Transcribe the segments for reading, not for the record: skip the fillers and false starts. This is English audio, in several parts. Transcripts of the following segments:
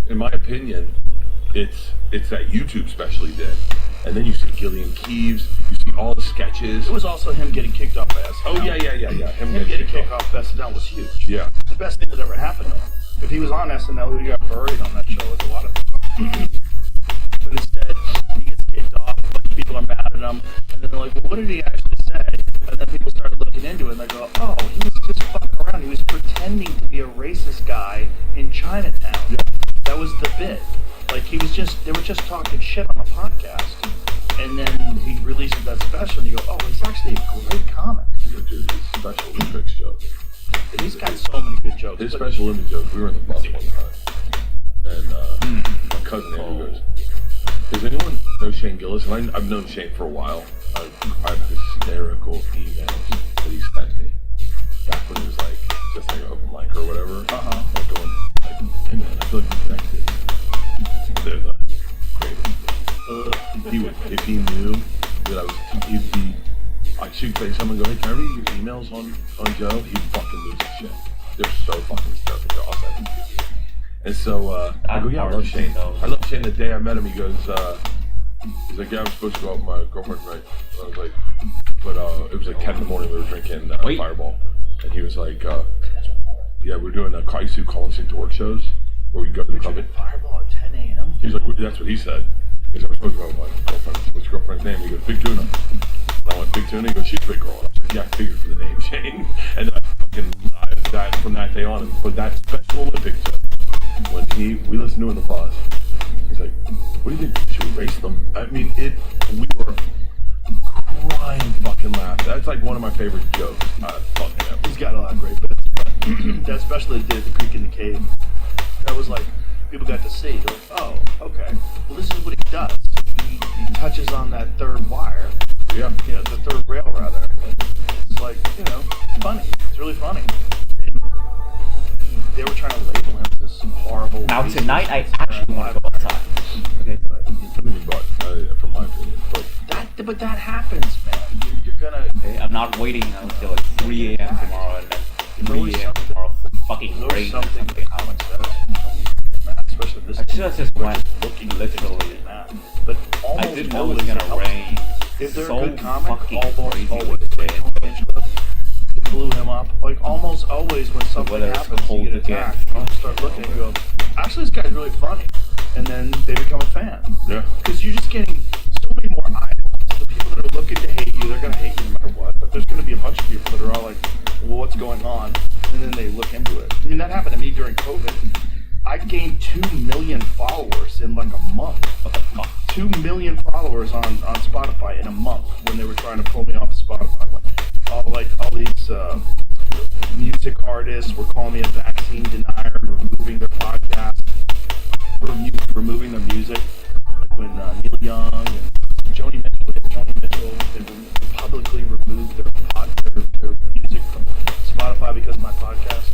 in my opinion, it's that YouTube special he did. And then you see Gillian Keeves, you see all the sketches. It was also him getting kicked off by SNL. Oh, yeah. Him getting kicked off by SNL was huge. Yeah. The best thing that ever happened to him. If he was on SNL, he got buried on that show like a lot of people. But instead, he gets kicked off, a bunch of people are mad at him, and then they're like, well, what did he actually say? And then people start looking into it, and they go, oh, he was just fucking around. He was pretending to be a racist guy in Chinatown. Yeah. That was the bit. Like, they were just talking shit on a podcast. And then he releases that special, and you go, oh, he's actually a great comic. Dude, his Special Olympics joke. And he's got so many good jokes. His Special Olympics joke, we were in the bus one time, and my cousin Andrew goes, does anyone know Shane Gillis? And I've known Shane for a while. I have hysterical emails that he sent me back when he was like, just like an open mic or whatever. Like going, like, hey man, I feel like we're connected. They're the greatest. If he knew that I was, I should say someone go, hey, can I read your emails on Joe? He'd fucking lose his shit. They're so fucking hysterical. I'll send them to you. And so I go, yeah, I love Shane. I love Shane. The day I met him, he goes, he's like, yeah, I'm supposed to go out with my girlfriend tonight. I was like, but it was like 10 in the morning. We were drinking Fireball, and he was like, yeah, we're doing I used to call and to work shows where we go to the club. Fireball at 10 a.m. He was like, that's what he said. He said, I'm supposed to go with my girlfriend. What's your girlfriend's name? He goes, Big Tuna. And I went, Big Tuna? He goes, she's a big girl. And I was like, yeah, I figured for the name, Shane. And then from that day on, but that Special Olympics joke, when we listened to it in the bus, he's like, what do you think? Should we race them? I mean, we were crying fucking laughing. That's like one of my favorite jokes. He's got a lot of great bits, but that especially did the Creek in the Cave. That was like, people got to see. They're like, oh, okay. Well, this is what he does. He touches on that third wire. Yeah. You know, the third rail, rather. And it's like, funny. It's really funny. And they were trying to label him as some horrible... Now, tonight, I actually want to go outside. Okay? From my opinion. But that happens, man. You're gonna... Okay, I'm not waiting until like 3 a.m. tomorrow and then 3 a.m. tomorrow for fucking rain. Something the comic says. Especially this. I should have just went looking literally. But almost I didn't know it was gonna rain. If they're so a good comic, fucking almost crazy always. with Like Tony Angelo, it blew him up. Like almost always when something happens, you get attacked. You start looking and go, actually this guy's really funny. And then they become a fan. Yeah. Because you're just getting so many more eyeballs. The people that are looking to hate you, they're going to hate you no matter what. But there's going to be a bunch of people that are all like, well, what's going on? And then they look into it. I mean, that happened to me during COVID. I gained 2 million followers in like a month. 2 million followers on Spotify in a month when they were trying to pull me off of Spotify. All these music artists were calling me a vaccine denier and removing their podcasts, removing their music. Like when Neil Young and Joni Mitchell, they publicly removed their music from Spotify because of my podcast.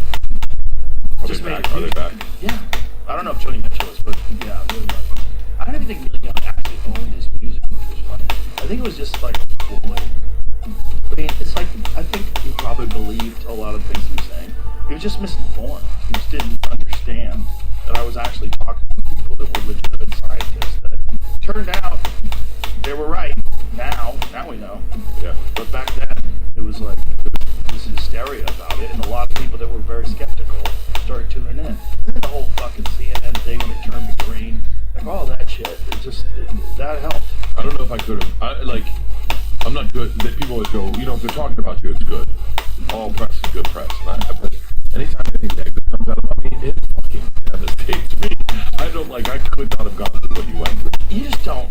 Are they back? Yeah. I don't know if Joni Mitchell is, but yeah, really much. I don't even think Neil Young actually owned his music, which was funny. I think it was just like a ploy. I mean, it's like, I think he probably believed a lot of things he was saying. He was just misinformed. He just didn't understand that I was actually talking to people that were legitimate scientists that turned out they were right. Now we know. Yeah. But back then, it was like, there was this hysteria about it, and a lot of people that were very skeptical started tuning in. And then the whole fucking CNN thing when it turned to green, like all that shit, that helped. I don't know if I could have, I'm not good. People always go, if they're talking about you, it's good. All press is good press. But anytime anything negative comes out about me, it fucking devastates me. I could not have gone through what you went through.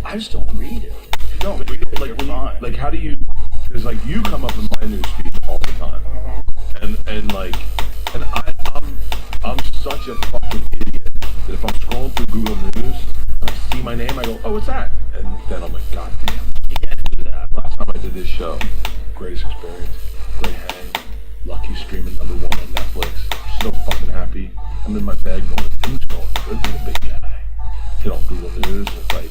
I just don't read it. If you don't read it, how do you, because you come up in my news feed all the time. And I'm such a fucking idiot that if I'm scrolling through Google News and I see my name, I go, oh, what's that? And then I'm like, God damn. you can't do that. Last time I did this show, greatest experience, great hang, lucky streaming #1 on Netflix, so fucking happy. I'm in my bed going, things going good for the big guy. Hit on Google News, and it's like,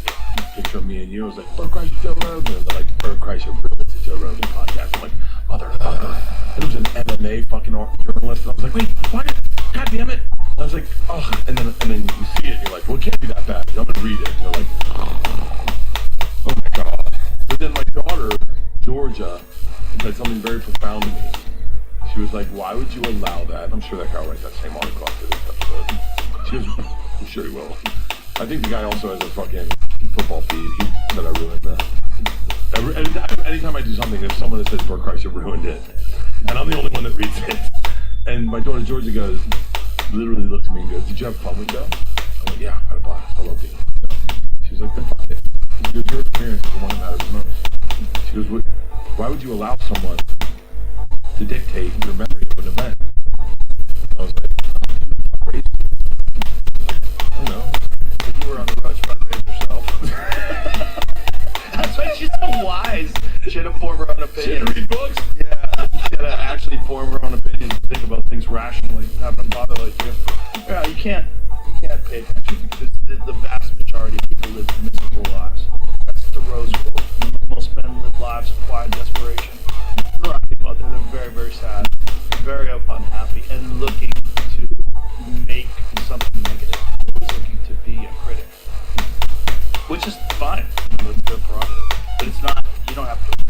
picture of me and you, I was like, Bert Kreischer, Joe Rogan, and they're like, Bert Kreischer ruined the Joe Rogan podcast. I'm like, motherfucker. And it was an MMA fucking journalist, and I was like, wait, what? God damn it. I was like, oh, and then you see it, and you're like, I'm sure that guy will write that same article after this episode. She goes, I'm sure he will. I think the guy also has a fucking football feed. He said I ruined that. Anytime I do something, there's someone that says Bert Kreischer ruined it. And I'm the only one that reads it. And my daughter Georgia literally looked at me and goes, did you have fun with Joe? I'm like, yeah, I had a blast. I loved it. She's like, then fuck it. She goes, your experience is the one that matters the most. She goes, why would you allow someone to dictate your memory of an event? And I was like, who the fuck raised you? I don't know. If you were on the road, you probably raised yourself. That's why she's so wise. She had to form her own opinion. She had to read books? Yeah, she had to actually form her own opinion and think about things rationally, not them bother like you. Yeah, you can't pay attention because the vast majority of people live miserable lives. That's the Rose quote. Most men live lives of quiet desperation. There's a lot of people out there that are very, very sad, very unhappy, and looking to make something negative. They're always looking to be a critic, which is fine. That's their prerogative. But it's not. You don't have to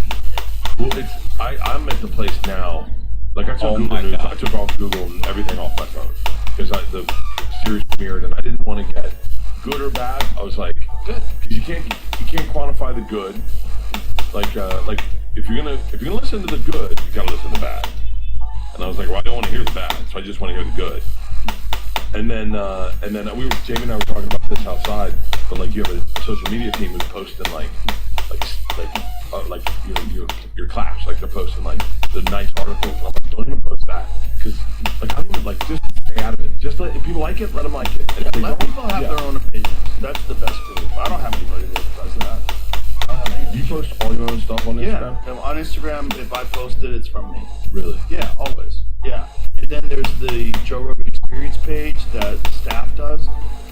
read it. Well, I'm at the place now. Like I took Google News, I took off Google and everything off my phone because the series premiered and I didn't want to get good or bad. I was like, good, because you can't quantify the good. Like if you're gonna listen to the good, you gotta listen to the bad. And I was like, well, I don't want to hear the bad, so I just want to hear the good. And then Jamie and I were talking about this outside, but like you have a social media team who's posting like your claps, like they're posting like the nice articles. And I'm like, don't even post that, because like I don't even like, just stay out of it. Just if people like it, let them like it. And if let people have their own opinions. That's the best move. I don't have anybody that does that. I don't have any. You post all your own stuff on Instagram? Yeah, on Instagram, if I post it, it's from me. Really? Yeah, always. Yeah. And then there's the Joe Rogan Experience page that the staff does,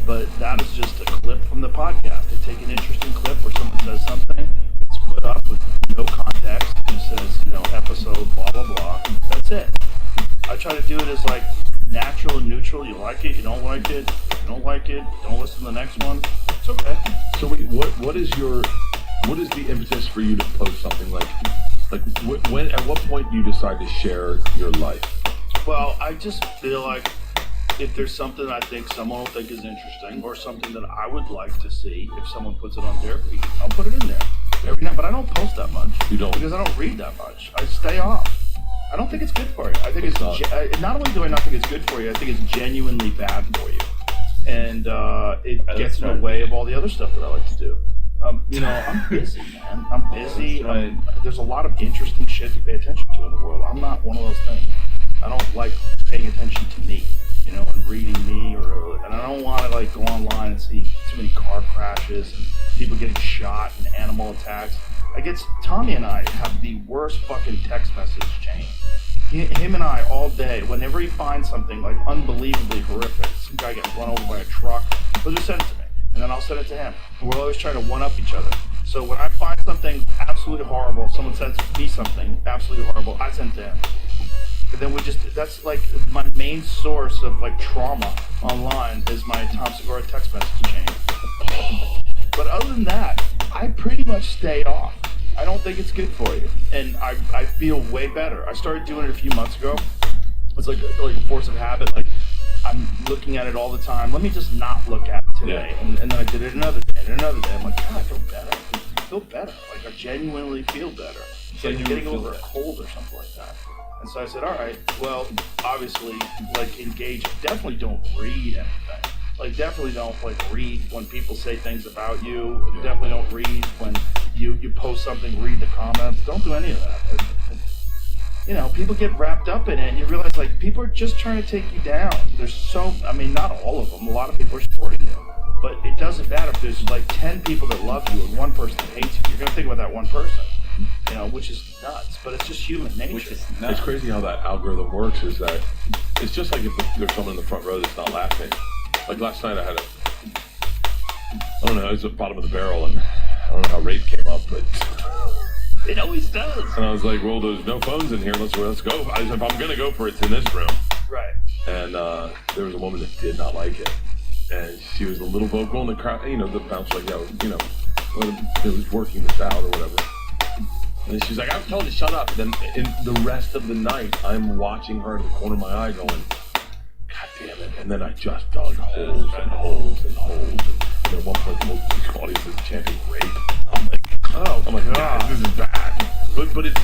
but that is just a clip from the podcast. They take an interesting clip where someone says something, it's put up with no context, and it says, episode, blah, blah, blah. That's it. I try to do it as like natural and neutral. You like it, you don't like it. If you don't like it, don't listen to the next one. It's okay. So wait, what is the impetus for you to post something like when at what point do you decide to share your life? Well, I just feel like if there's something I think someone will think is interesting or something that I would like to see, if someone puts it on their feed, I'll put it in there every night. But I don't post that much. You don't? Because I don't read that much. I stay off. I don't think it's good for you. I think not only do I not think it's good for you, I think it's genuinely bad for you. And it gets in the way of all the other stuff that I like to do. I'm busy, man. I'm busy. There's a lot of interesting shit to pay attention to in the world. I'm not one of those things. I don't like paying attention to me, and reading me, and I don't want to like go online and see too many car crashes and people getting shot and animal attacks. Tommy and I have the worst fucking text message chain. Him and I all day, whenever he finds something like unbelievably horrific, some guy getting run over by a truck, he'll just send it to me, and then I'll send it to him. And we're always trying to one-up each other. So when I find something absolutely horrible, someone sends me something absolutely horrible, I send it to him. And then that's like my main source of like trauma online is my Tom Segura text message chain. But other than that, I pretty much stay off. I don't think it's good for you. And I feel way better. I started doing it a few months ago. It's like a force of habit. Like I'm looking at it all the time. Let me just not look at it today. Yeah. And then I did it another day and another day. I'm like, God, I feel better. I feel better. Like I genuinely feel better. It's like getting over a cold or something like that. And so I said, all right, well, obviously, like, engage. Definitely don't read anything. Like, definitely don't, like, read when people say things about you. Definitely don't read when you post something, read the comments. Don't do any of that. People get wrapped up in it, and you realize, like, people are just trying to take you down. Not all of them. A lot of people are supporting you. But it doesn't matter if there's, like, 10 people that love you and one person that hates you. You're going to think about that one person. Which is nuts, but it's just human nature. Which is nuts. It's crazy how that algorithm works. Is that it's just like if there's someone in the front row that's not laughing. Like last night, I don't know, it was at the bottom of the barrel, and I don't know how rape came up, but it always does. And I was like, well, there's no phones in here. Let's go. I said, if I'm gonna go for it, it's in this room. Right. And there was a woman that did not like it, and she was a little vocal in the crowd. The bouncer like, it was working this out or whatever. And she's like, I was told to shut up. Then in the rest of the night, I'm watching her in the corner of my eye going, And then I just dug holes and holes and holes. And at one point, the whole audience is chanting rape. I'm like, God, this is bad. But it's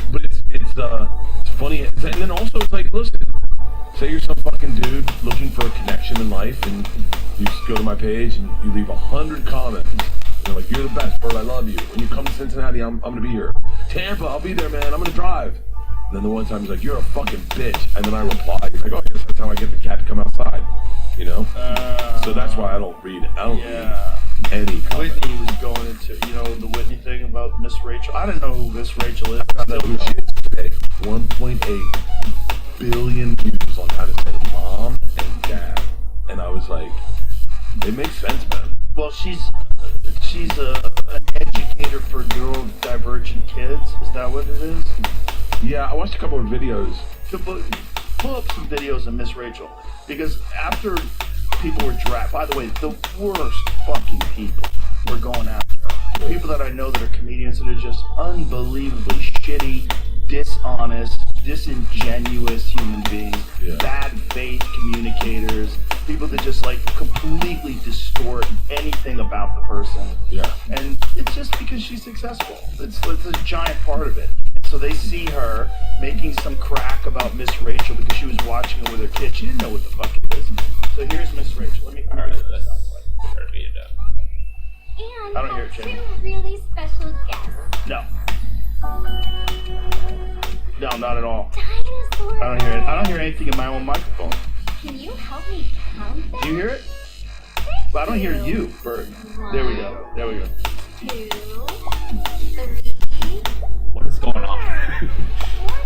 funny. And then also it's like, listen, say you're some fucking dude looking for a connection in life, and you just go to my page and you leave 100 comments. They're like, you're the best, Bert, I love you. When you come to Cincinnati, I'm gonna be here. Tampa, I'll be there, man. I'm gonna drive. And then the one time he's like, you're a fucking bitch. And then I reply, he's like, oh, I guess that's how I get the cat to come outside. You know? So that's why I don't read it. I don't read any comments. Whitney was going into, the Whitney thing about Miss Rachel. I don't know who Miss Rachel is. I don't know who she is today. 1.8 billion views on how to say mom and dad. And I was like, it makes sense, man. Well, she's an educator for neurodivergent kids. Is that what it is? Yeah, I watched a couple of videos. Pull up some videos of Miss Rachel, because after people were dragged, by the way, the worst fucking people were going after her. People that I know that are comedians that are just unbelievably shitty, dishonest, disingenuous human beings, bad faith communicators, people that just like completely distort anything about the person. Yeah. And it's just because she's successful. It's a giant part of it. So they see her making some crack about Miss Rachel because she was watching it with her kid. She didn't know what the fuck it is. So here's Miss Rachel. Let me All right, let's read it up. And I don't hear it, two Jamie. really special guests. No. No, not at all. Dinosaurs. I don't hear it. I don't hear anything in my own microphone. Can you help me count them? Do you hear it? But I don't hear you, Bird. There we go. There we go. 2, 3. What is going on? 4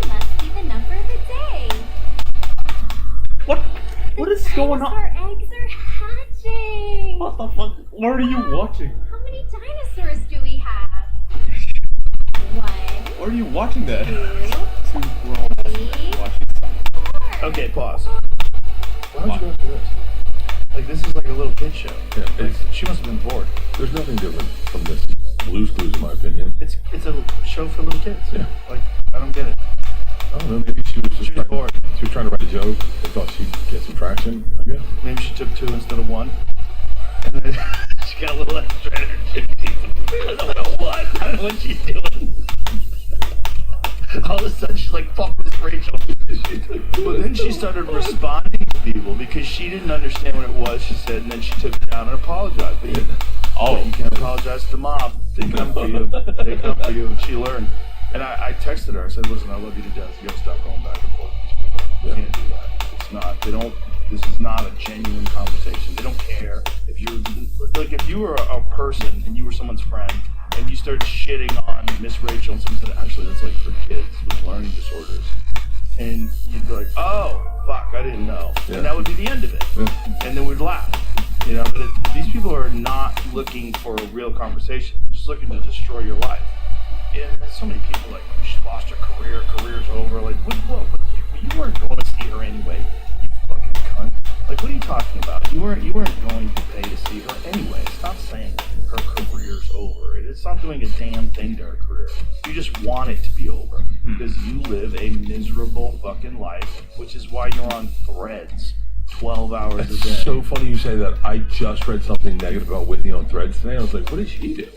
must be the number of the day. What is going on? Dinosaur eggs are hatching. What the fuck? What are you watching? How many dinosaurs do we have? 1, Why are you watching that? 2, 3, Watching 4. Okay, pause. Why would you go after this? Like, this is like a little kid show. Yeah, Like, she must have been bored. there's nothing different from this Blue's Clues, in my opinion. It's a show for little kids. Yeah. Like, I don't get it. I don't know, maybe she was just She was bored. She was trying to write a joke. They thought she'd get some traction, I guess. Maybe she took 2 instead of 1. And then she got a little extra energy. I don't know what. I don't know what she's doing. All of a sudden, she's like, fuck Miss Rachel. But then she started responding to people because she didn't understand what it was, she said, and then she took it down and apologized. But you can't apologize to the mob. They come for you. They come for you. And she learned. And I texted her. I said, listen, I love you to death. You gotta stop going back and forth with these people. You can't do that. It's not. This is not a genuine conversation. They don't care if if you were a person and you were someone's friend and you started shitting on Miss Rachel and someone said, actually, that's like for kids with learning disorders. And you'd be like, oh, fuck, I didn't know. Yeah. And that would be the end of it. Yeah. And then we'd laugh. But these people are not looking for a real conversation. They're just looking to destroy your life. Yeah, there's so many people like, she lost her career's over. Like, what? You weren't going to see her anyway, you fucking cunt. Like, what are you talking about? You weren't going to pay to see her anyway. Stop saying her career's over. It's not doing a damn thing to her career. You just want it to be over because you live a miserable fucking life, which is why you're on Threads 12 hours a day. It's so funny you say that. I just read something negative about Whitney on Threads today. I was like, what did she do?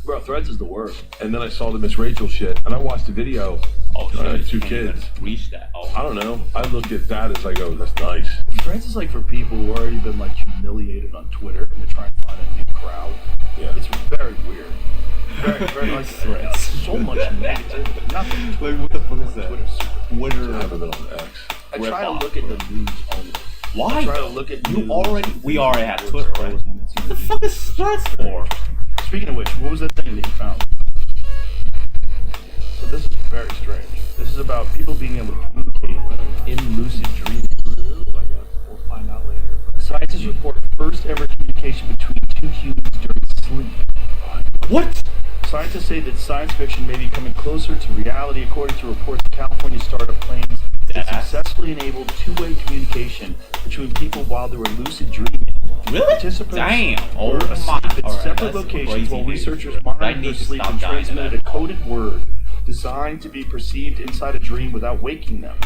Bro, Threads is the worst. And then I saw the Miss Rachel shit, and I watched the video. Two kids. Reach that. Oh. I don't know. I looked at that as like, oh, that's nice. Threads is like for people who already been like humiliated on Twitter and they're trying to find a new crowd. Yeah. It's very weird. Very like Threads. So much negativity. Nothing. Like, what the fuck is that? Twitter's super. I haven't been on X. I try to look at the news only. Why? I try to look at news. We already had Twitter, right? What the fuck is Threads for? Speaking of which, what was that thing that you found? So this is very strange. This is about people being able to communicate in lucid dreaming. We'll find out later. But Scientists report first ever communication between 2 humans during sleep. What? Scientists say that science fiction may be coming closer to reality according to reports of California startup planes that successfully enabled two-way communication between people while they were lucid dreaming. Really? Participants Damn. were asleep at separate locations while researchers monitored their sleep and transmitted a coded word designed to be perceived inside a dream without waking them.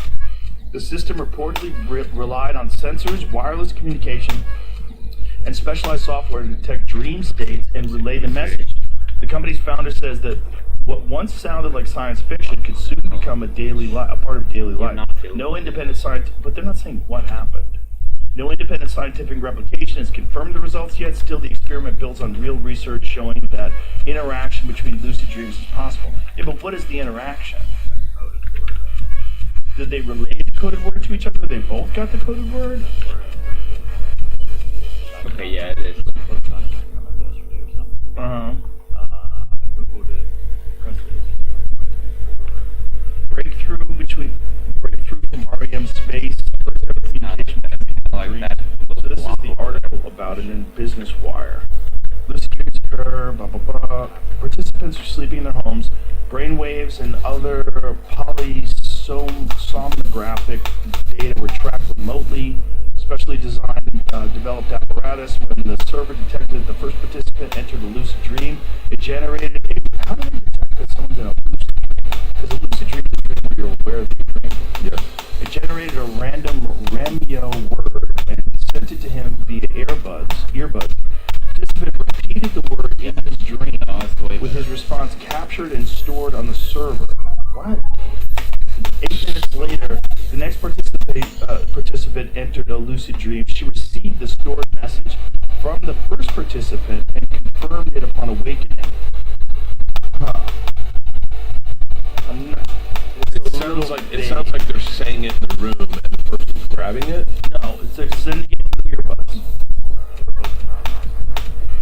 The system reportedly relied on sensors, wireless communication, and specialized software to detect dream states and relay the message. The company's founder says that what once sounded like science fiction could soon become a part of daily life. No independent science, but they're not saying what happened. No independent scientific replication has confirmed the results yet. Still, the experiment builds on real research showing that interaction between lucid dreams is possible. Yeah, but what is the interaction? Did they relay the coded word to each other? They both got the coded word? Okay, yeah, it is. Yesterday or something. Uh-huh. I googled it. Press breakthrough from REM space. First ever communication between people Like in dreams. that. So this is the article about it in Business Wire. Lucid dreams occur, blah, blah, blah. Participants are sleeping in their homes. Brainwaves and other polysomnographic data were tracked remotely. Specially designed, developed apparatus. When the server detected that the first participant entered a lucid dream, it generated a... How do they detect that someone's in a lucid dream? Because a lucid dream is a dream where you're aware that you're dreaming. Yes. It generated a random Ramyo word and sent it to him via earbuds. Participant repeated the word in his dream, with his response captured and stored on the server. What? 8 minutes later, the next participant entered a lucid dream. She received the stored message from the first participant and confirmed it upon awakening. Huh. It sounds like they're saying it in the room and the person's grabbing it. No, they're sending it through earbuds.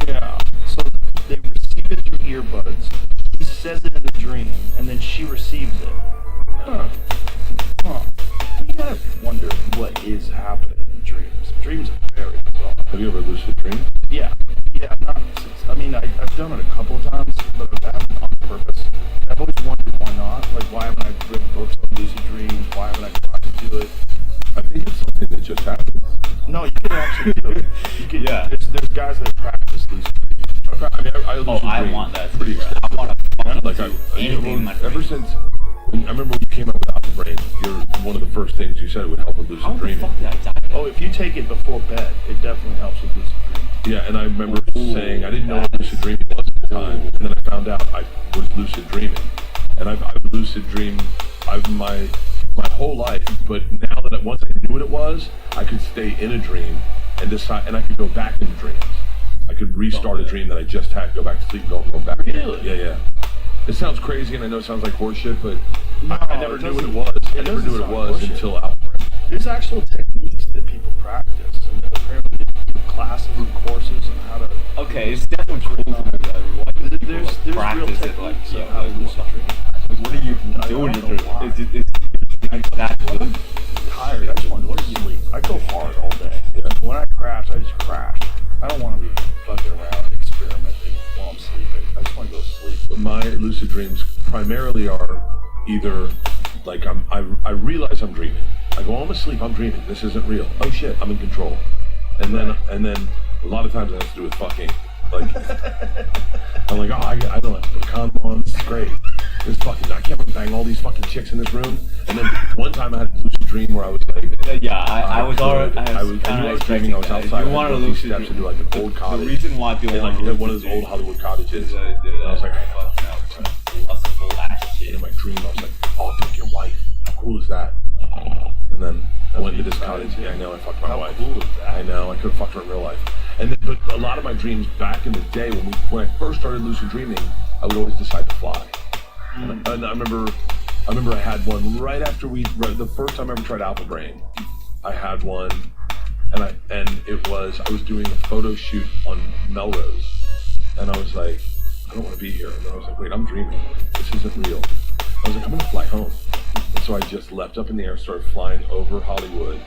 Yeah, so they receive it through earbuds. He says it in the dream, and then she receives it. Huh. But you gotta wonder what is happening in dreams. Dreams are very bizarre. Have you ever lucid dreamed? Yeah, I mean, I've done it a couple of times, but I haven't on purpose. And I've always wondered why not. Like, why haven't I read books on lucid dreams? Why haven't I tried to do it? I think it's something that just happens. No, you can actually do it. You can, Yeah. There's guys that practice lucid dreaming. I lucid I dream want that. pretty Too, bro. I extensively. want to fucking Like do anything in my ever dreams. since I remember when you came out with Alpha Brain, one of the first things you said would help with lucid How the dreaming. fuck did I die? Oh, if you take it before bed, it definitely helps with lucid dreaming. Yeah, and I remember saying I didn't know what lucid dreaming was at the time, and then I found out I was lucid dreaming, and I've lucid dreamed my whole life. But now that once I knew what it was, I could stay in a dream and decide, and I could go back into dreams. I could restart a dream that I just had, go back to sleep, and go back. Really? Yeah. It sounds crazy, and I know it sounns like horseshit, but No, I never it knew what it doesn't- was. I it never doesn't knew what it sound was horseshit. until Alpha Brain. There's actual techniques that people practice, and apparently they give classes and courses on how to. Okay, it's definitely cool to do that. Why do people There's real practice it like, techniques yeah, on how to like, lucid dream. what are you I doing? don't know why. It's that good? I'm tired. I just want to sleep. I go hard all day. Yeah. When I crash, I just crash. I don't want to be fucking around and experimenting while I'm sleeping. I just want to go sleep. But my lucid dreams primarily are either like I realize I'm dreaming. I go, I'm asleep, I'm dreaming. This isn't real. Oh shit, I'm in control. And then a lot of times it has to do with fucking. Like I'm like, oh, I don't have to put a condom on. This is great. This fucking, I can't bang all these fucking chicks in this room. And then one time I had a lucid dream where I was like, Yeah, I was already. I was I kind knew of I was expecting dreaming. I was that. outside. You I wanted had to to these lucid steps into like an old cottage. The reason why people in want like to one of those old Hollywood cottages. is And I was like, lustful ass shit. in my dream, I was like, oh, fuck your wife. How cool is that? And then I went to this cottage. Yeah, I know, I fucked my How wife. cool is that? I know, I could have fucked her in real life. And then, but a lot of my dreams back in the day, when I first started lucid dreaming, I would always decide to fly. And I remember I had one right after the first time I ever tried Alpha Brain. I had one, and I was doing a photo shoot on Melrose, and I was like, I don't want to be here. And then I was like, wait, I'm dreaming. This isn't real. I was like, I'm gonna fly home. And so I just leapt up in the air, started flying over Hollywood,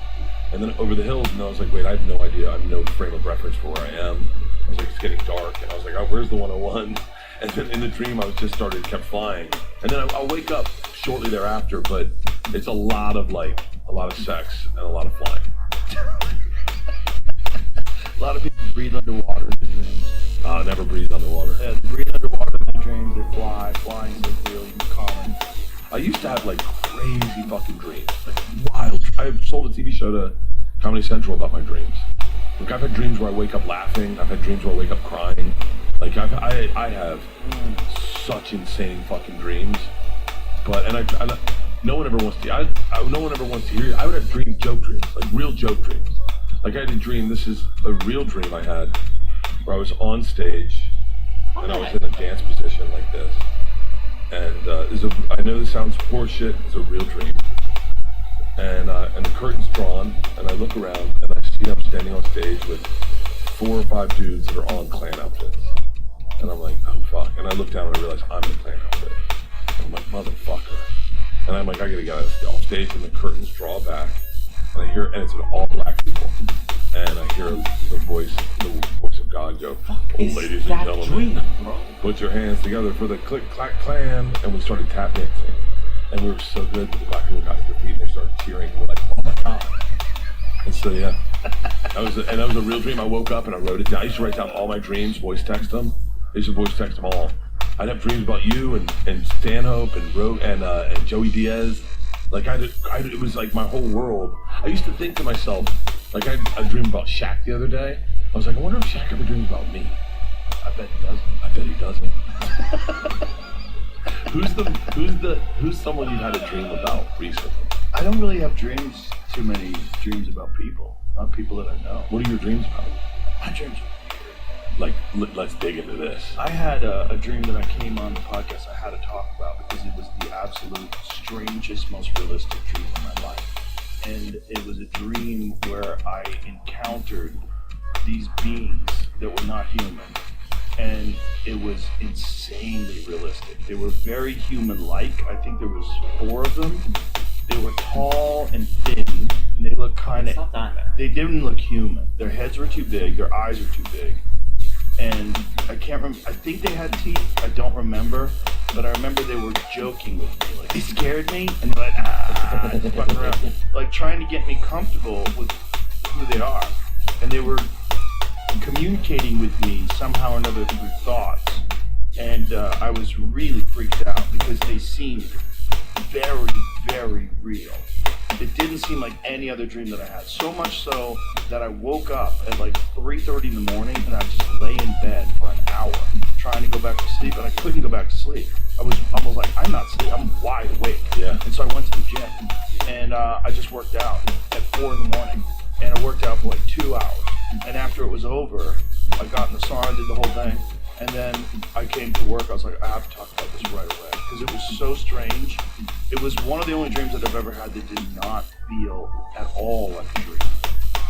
and then over the hills, and I was like, wait, I have no idea. I have no frame of reference for where I am. I was like, it's getting dark, and I was like, oh, where's the 101? And then in the dream, I was just kept flying. And then I'll wake up shortly thereafter, but it's a lot of sex and a lot of flying. A lot of people breathe underwater in their dreams. Never breathe underwater. Yeah, they breathe underwater in their dreams. They fly. Flying is like really common. I used to have like crazy fucking dreams, like wild dreams. I've sold a TV show to Comedy Central about my dreams. Like I've had dreams where I wake up laughing. I've had dreams where I wake up crying. Like I have such insane fucking dreams. But no one ever wants to. No one ever wants to hear. I would have joke dreams, like real joke dreams. Like I had a dream. This is a real dream I had, where I was on stage, and I was in a dance position like this. And I know this sounds horseshit. It's a real dream. And the curtain's drawn, and I look around, and I see I'm standing on stage with 4 or 5 dudes that are all in Klan outfits. And I'm like, oh fuck. And I look down and I realize I'm in a Klan outfit. And I'm like, motherfucker. And I'm like, I gotta get off stage, and the curtains draw back, and I hear, and it's all black people. And I hear the voice of God go, oh, ladies and gentlemen, dream, bro. Put your hands together for the Click Clack Klan. And we started tap dancing. And we were so good that the black people got to their feet and they started cheering. And we're like, oh my God. And so, yeah, that was a real dream. I woke up and I wrote it down. I used to write down all my dreams, voice text them. I used to voice text them all. I'd have dreams about you and Stanhope and Joey Diaz. Like it was like my whole world. I used to think to myself, like I had a dream about Shaq the other day. I was like, I wonder if Shaq ever dreams about me. I bet he doesn't. I bet he doesn't. Who's someone you've had a dream about recently? I don't really have too many dreams about people, not people that I know. What are your dreams about? My dreams are weird. Like, let's dig into this. I had a dream that I came on the podcast I had to talk about because it was the absolute strangest, most realistic dream of my life. And it was a dream where I encountered these beings that were not human. And it was insanely realistic. They were very human-like. I think there was 4 of them. They were tall and thin, and they looked kind of... They didn't look human. Their heads were too big. Their eyes were too big. And I can't remember. I think they had teeth. I don't remember. But I remember they were joking with me. Like, they scared me, and they're like, just fucking around. Like, trying to get me comfortable with who they are. And they were communicating with me somehow or another through thoughts, and I was really freaked out because they seemed very, very real. It didn't seem like any other dream that I had, so much so that I woke up at like 3:30 in the morning and I just lay in bed for an hour trying to go back to sleep, and I couldn't go back to sleep. I was almost like, I'm not sleeping, I'm wide awake. Yeah. And so I went to the gym, and I just worked out at 4 in the morning, and I worked out for like 2 hours. And after it was over, I got in the sauna, did the whole thing, and then I came to work. I was like, I have to talk about this right away because it was so strange. It was one of the only dreams that I've ever had that did not feel at all like a dream.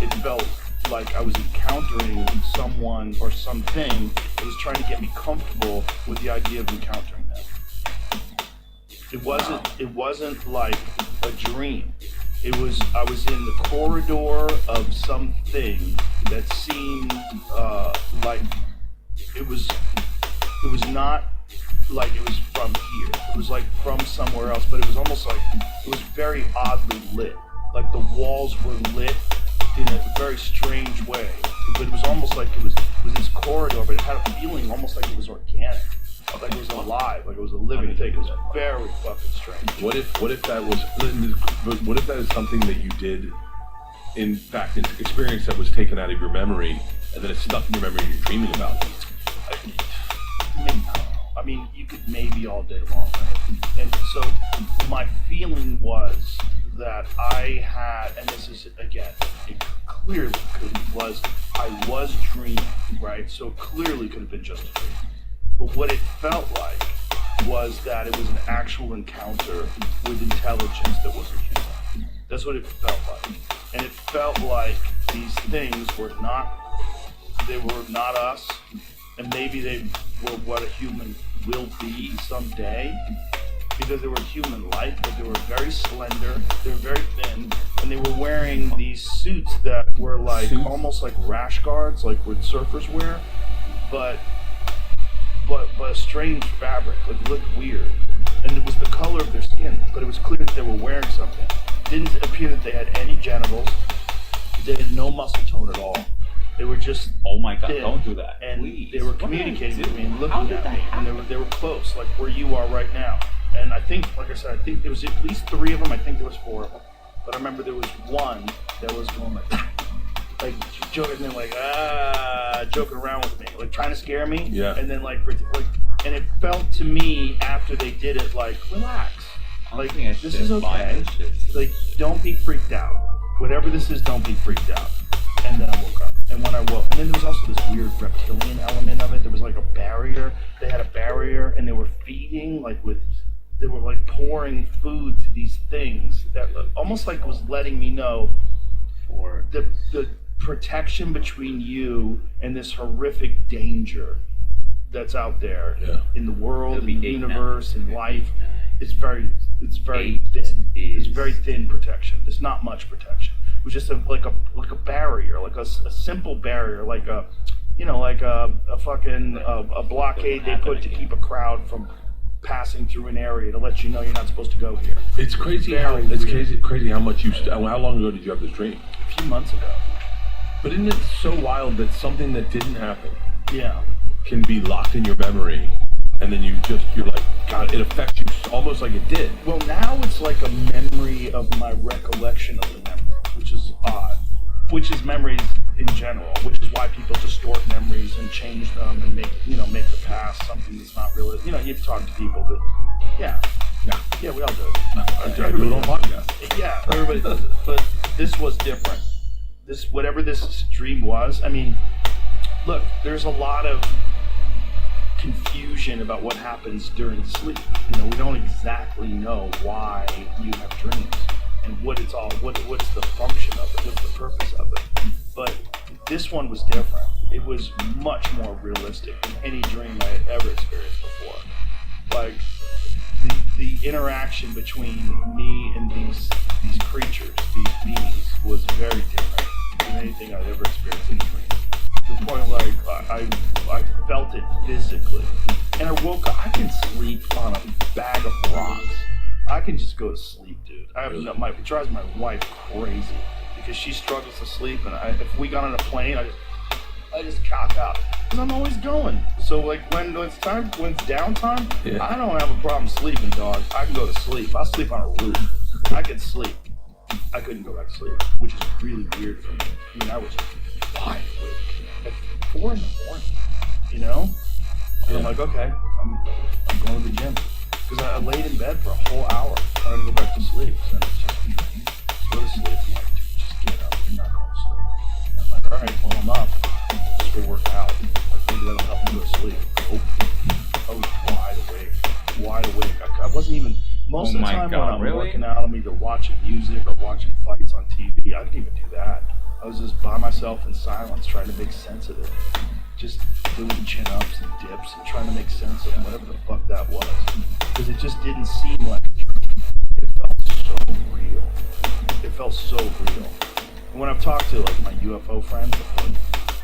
It felt like I was encountering someone or something that was trying to get me comfortable with the idea of encountering them. It wasn't like a dream. I was in the corridor of something that seemed like it was not like it was from here. It was like from somewhere else, but it was almost like it was very oddly lit. Like the walls were lit in a very strange way. But it was almost like it was this corridor, but it had a feeling almost like it was organic. Like it was alive, like it was a living thing. It was very fucking strange. What if that is something that you did, in fact, an experience that was taken out of your memory, and then it's stuck in your memory and you're dreaming about it? I mean, you could maybe all day long. And so my feeling was that I had, and this is, again, it clearly I was dreaming, right? So it clearly could have been just a dream. But what it felt like was that it was an actual encounter with intelligence that wasn't human. That's what it felt like. And it felt like these things were not us, and maybe they were what a human will be someday, because they were human-like, but they were very slender, they were very thin, and they were wearing these suits that were like almost like rash guards, like what surfers wear, but a strange fabric, like it looked weird. And it was the color of their skin, but it was clear that they were wearing something. It didn't appear that they had any genitals. They had no muscle tone at all. They were just oh my god, thin, don't do that. And please. They were communicating with me and looking at me, and they were close, like where you are right now. And I think, like I said, I think there was at least 3 of them. I think there was 4 of them. but I remember there was one that was going like joking and like joking around with me, like trying to scare me. Yeah. And then like, and it felt to me after they did it like, relax. Like, this is okay. Like, don't be freaked out. Whatever this is, don't be freaked out. And then I woke up. And when I woke, and then there was also this weird reptilian element of it. There was like a barrier. They had a barrier, and they were feeding, they were like pouring food to these things that almost like was letting me know the protection between you and this horrific danger that's out there in the world, in the universe, in life. It's very thin. It's very thin protection. There's not much protection. It was just like a barrier, like a simple barrier, like a fucking blockade they put to keep a crowd from passing through an area to let you know you're not supposed to go here. It's crazy crazy how much how long ago did you have this dream? A few months ago. But isn't it so wild that something that didn't happen can be locked in your memory, and then you're like, God, it affects you almost like it did. Well, now it's like a memory of my recollection of the memory, which is odd. Which is memories in general, which is why people distort memories and change them and make the past something that's not really. You've talked to people that, we all do it. I do it on podcast. Yeah, everybody does it. But this was different. Whatever this dream was, I mean, look, there's a lot of confusion about what happens during sleep. We don't exactly know why you have dreams and what's the function of it, what's the purpose of it. But this one was different. It was much more realistic than any dream I had ever experienced before. Like the interaction between me and these creatures, these beings, was very different than anything I'd ever experienced in a dream. To the point like I felt it physically. And I woke up. I can sleep on a bag of rocks. I can just go to sleep, dude. It drives my wife crazy because she struggles to sleep, and if we got on a plane, I just cock out because I'm always going. So like when it's downtime, I don't have a problem sleeping, dog. I can go to sleep. I'll sleep on a roof. I can sleep. I couldn't go back to sleep, which is really weird for me. I mean, I was wide awake at 4 a.m. And I'm like, okay, I'm going to the gym. Because I laid in bed for a whole hour trying to go back to sleep. So it's just, go to sleep. I'm like, dude, just get up. You're not going to sleep. And I'm like, all right, well, I'm up. Just go work out. Like, maybe that'll help me go to sleep. Oh, I was wide awake. I wasn't even, most of the time when I'm working out, I'm either watching music or watching fights on TV. I didn't even do that. I was just by myself in silence trying to make sense of it. Just doing chin-ups and dips and trying to make sense of whatever the fuck that was. Because it just didn't seem like a dream. It felt so real. It felt so real. And when I've talked to like my UFO friends,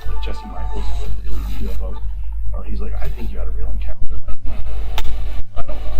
like Jesse Michaels, like really UFOs, he's like, I think you had a real encounter. I'm like, I don't know.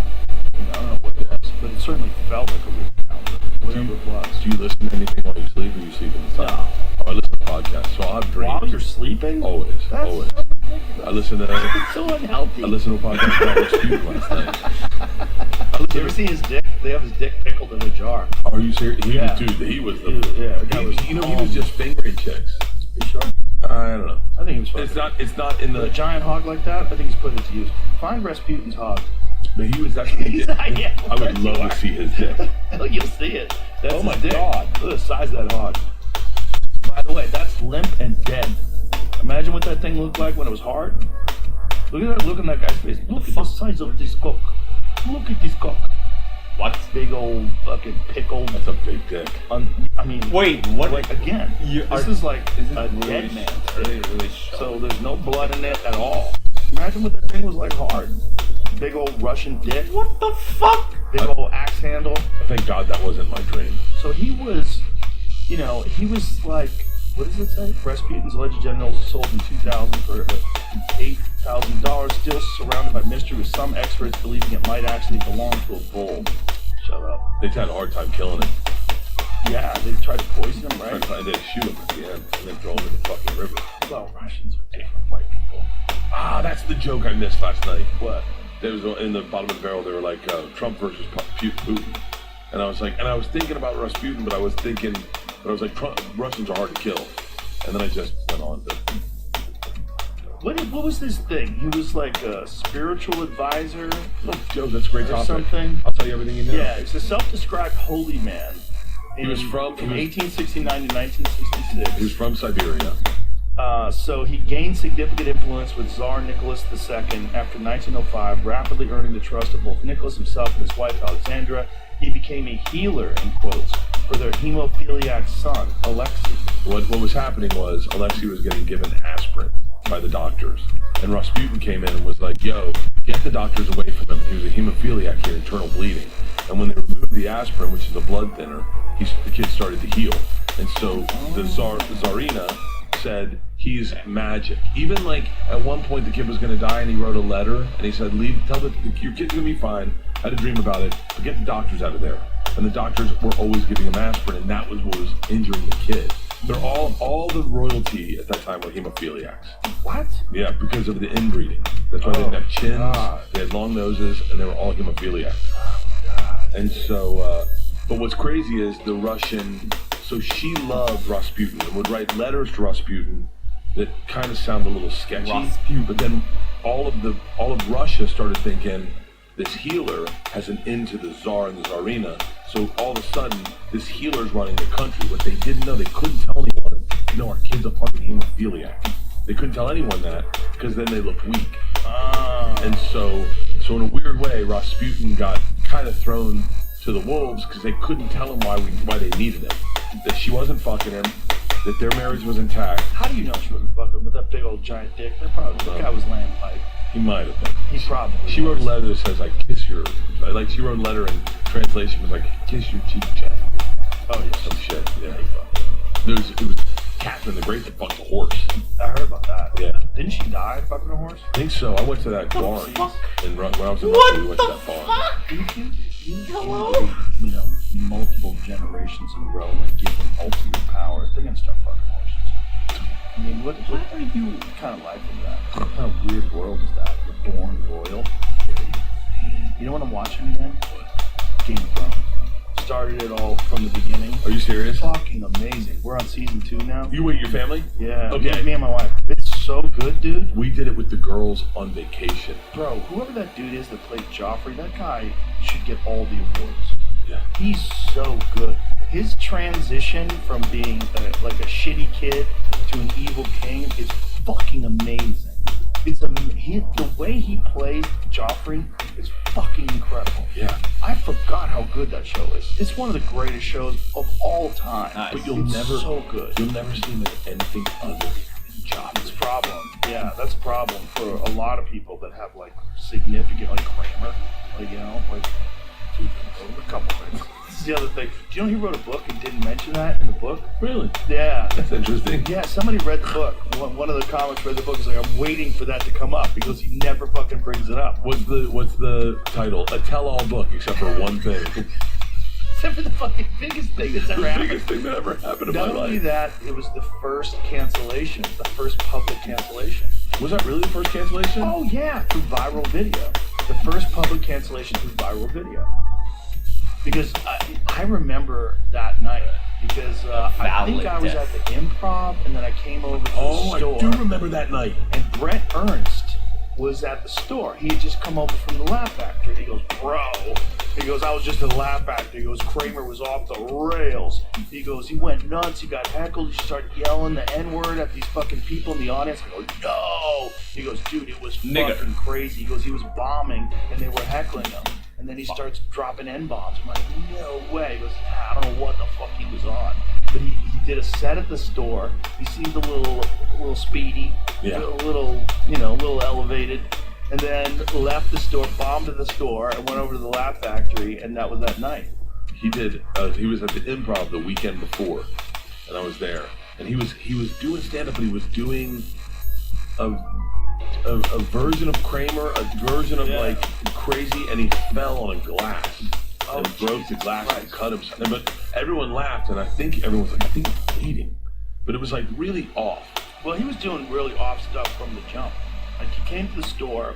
I don't know what it was, but it certainly felt like a real encounter. Whatever it was. Do you listen to anything while you sleep, or you sleep in the time? No. Oh, I listen to podcasts, so I'll have dreams. While you're sleeping? Always. That's always. so ridiculous. I listen to It's so unhealthy. I listen to a podcast about Rasputin last night. You ever see his dick? They have his dick pickled in a jar. Are you serious? He was just fingering chicks. You sure? I don't know. I think he was fucking. It's not in a the. giant hog like that, I think he's putting it to use. Find Rasputin's hog. But he was actually. I would love to see his dick. You'll see it. That's Oh my his dick. God. Look at the size of that hog. By the way, that's limp and dead. Imagine what that thing looked like when it was hard. Look at that look in that guy's face. Look at the size of this cock. Look at this cock. What? Big old fucking pickled. That's a big dick. Wait, what? Like, again, this is like a dead man's dick. Really So there's no blood in it at all. Imagine what that thing was like hard. Big old Russian dick. What the fuck? Big old axe handle. Thank God that wasn't my dream. So he was like, what does it say? Rasputin's alleged generals sold in 2000 for $8,000, still surrounded by mystery, with some experts believing it might actually belong to a bull. Shut up. They had a hard time killing him. Yeah, they tried to poison him, right? And they shoot him at the end and then throw him in the fucking river. Well, Russians are different white people. Ah, that's the joke I missed last night. What? There was in the bottom of the barrel. They were like Trump versus Putin. And I was thinking about Rasputin, but I was like, Russians are hard to kill. And then I just went on to. What was this thing? He was like a spiritual advisor. Oh, Joe, that's a great or topic. Something. I'll tell you everything you know. Yeah, he's a self-described holy man. He was from 1869 to 1966. He was from Siberia. So he gained significant influence with Tsar Nicholas II after 1905, rapidly earning the trust of both Nicholas himself and his wife Alexandra. He became a healer, in quotes, for their hemophiliac son, Alexei. What was happening was Alexei was getting given aspirin by the doctors. And Rasputin came in and was like, yo, get the doctars away from him. He was a hemophiliac, he had internal bleeding. And when they removed the aspirin, which is a blood thinner, the kid started to heal. And so the Tsarina said, he's magic. Even like at one point the kid was going to die and he wrote a letter and he said, tell your kid's going to be fine. I had a dream about it, but get the doctors out of there. And the doctors were always giving him aspirin, and that was what was injuring the kid. They're all the royalty at that time were hemophiliacs. What? Yeah, because of the inbreeding. That's why they didn't have chins, they had long noses, and they were all hemophiliacs. And so, but what's crazy is the Russian, so she loved Rasputin and would write letters to Rasputin that kind of sound a little sketchy. Rasputin. But then all of Russia started thinking, this healer has an into the Tsar and the Tsarina, so all of a sudden, this healer's running the country. What they didn't know, they couldn't tell anyone, our kid's a fucking hemophiliac. They couldn't tell anyone that, because then they looked weak. And so in a weird way, Rasputin got kind of thrown to the wolves, because they couldn't tell him why they needed him. That she wasn't fucking him, that their marriage was intact. How do you know she wasn't fucking with that big old giant dick? That guy was laying pipe. He might have been. He probably She wrote a letter that says, she wrote a letter in translation was like, kiss your cheek, Jack. Oh, yeah. Some shit, yeah. It was Catherine the Great that fucked a horse. I heard about that. Yeah. Didn't she die fucking a horse? I think so. I went to that barn. When I was in Russia, we went to that barn. Hello? Multiple generations in a row and give them ultimate power. They're gonna start fucking horses. I mean, what are you kind of like in that? What kind of weird world is that? You're born royal. You know what I'm watching again? Game of Thrones. Started it all from the beginning. Are you serious? Fucking amazing. We're on season 2 now. You with your family? Yeah. Okay. Me and my wife. It's so good, dude. We did it with the girls on vacation. Bro, whoever that dude is that played Joffrey, that guy should get all the awards. Yeah. He's so good. His transition from being like a shitty kid to an evil king is fucking amazing. The way he plays Joffrey is fucking incredible. Yeah. I forgot how good that show is. It's one of the greatest shows of all time. Nice. But you'll It's never so good. You'll never see him as anything other than Joffrey. That's a problem. Yeah, that's a problem for a lot of people that have like significant, like Kramer, like a couple things. This is the other thing. Do you know he wrote a book and didn't mention that in the book? Really? Yeah. That's interesting. Yeah, somebody read the book. One of the comics read the book. Is like, I'm waiting for that to come up because he never fucking brings it up. What's the title? A tell-all book, except for one thing. Except for the fucking biggest thing that's ever The happened. biggest thing that ever happened in my Not only life. that, it was the first cancellation, the first public cancellation. Was that really the first cancellation? Oh yeah, through viral video. The first public cancellation through viral video. Because I remember that night. Because I think I was at the Improv, and then I came over to the store. I do remember that night. And Brett Ernst was at the store. He had just come over from the Laugh Factory. He goes, bro. He goes, I was just at the Laugh Factory. He goes, Kramer was off the rails. He goes, he went nuts. He got heckled. He started yelling the N-word at these fucking people in the audience. I go, no. He goes, dude, it was fucking crazy. He goes, he was bombing, and they were heckling him. And then he starts dropping N-bombs. I'm like, no way. He goes, I don't know what the fuck he was on. But he did a set at the store. He seemed a little speedy, a little elevated. And then left the store, bombed at the store, and went over to the Laugh Factory, and that was that night. He did. He was at the Improv the weekend before, and I was there. And he was doing stand-up, but he was doing a version of Kramer, a version of like crazy, and he fell on a glass and broke the glass and cut himself. But everyone laughed, and I think everyone was like, I think he's bleeding. But it was like really off. Well, he was doing really off stuff from the jump. Like he came to the store,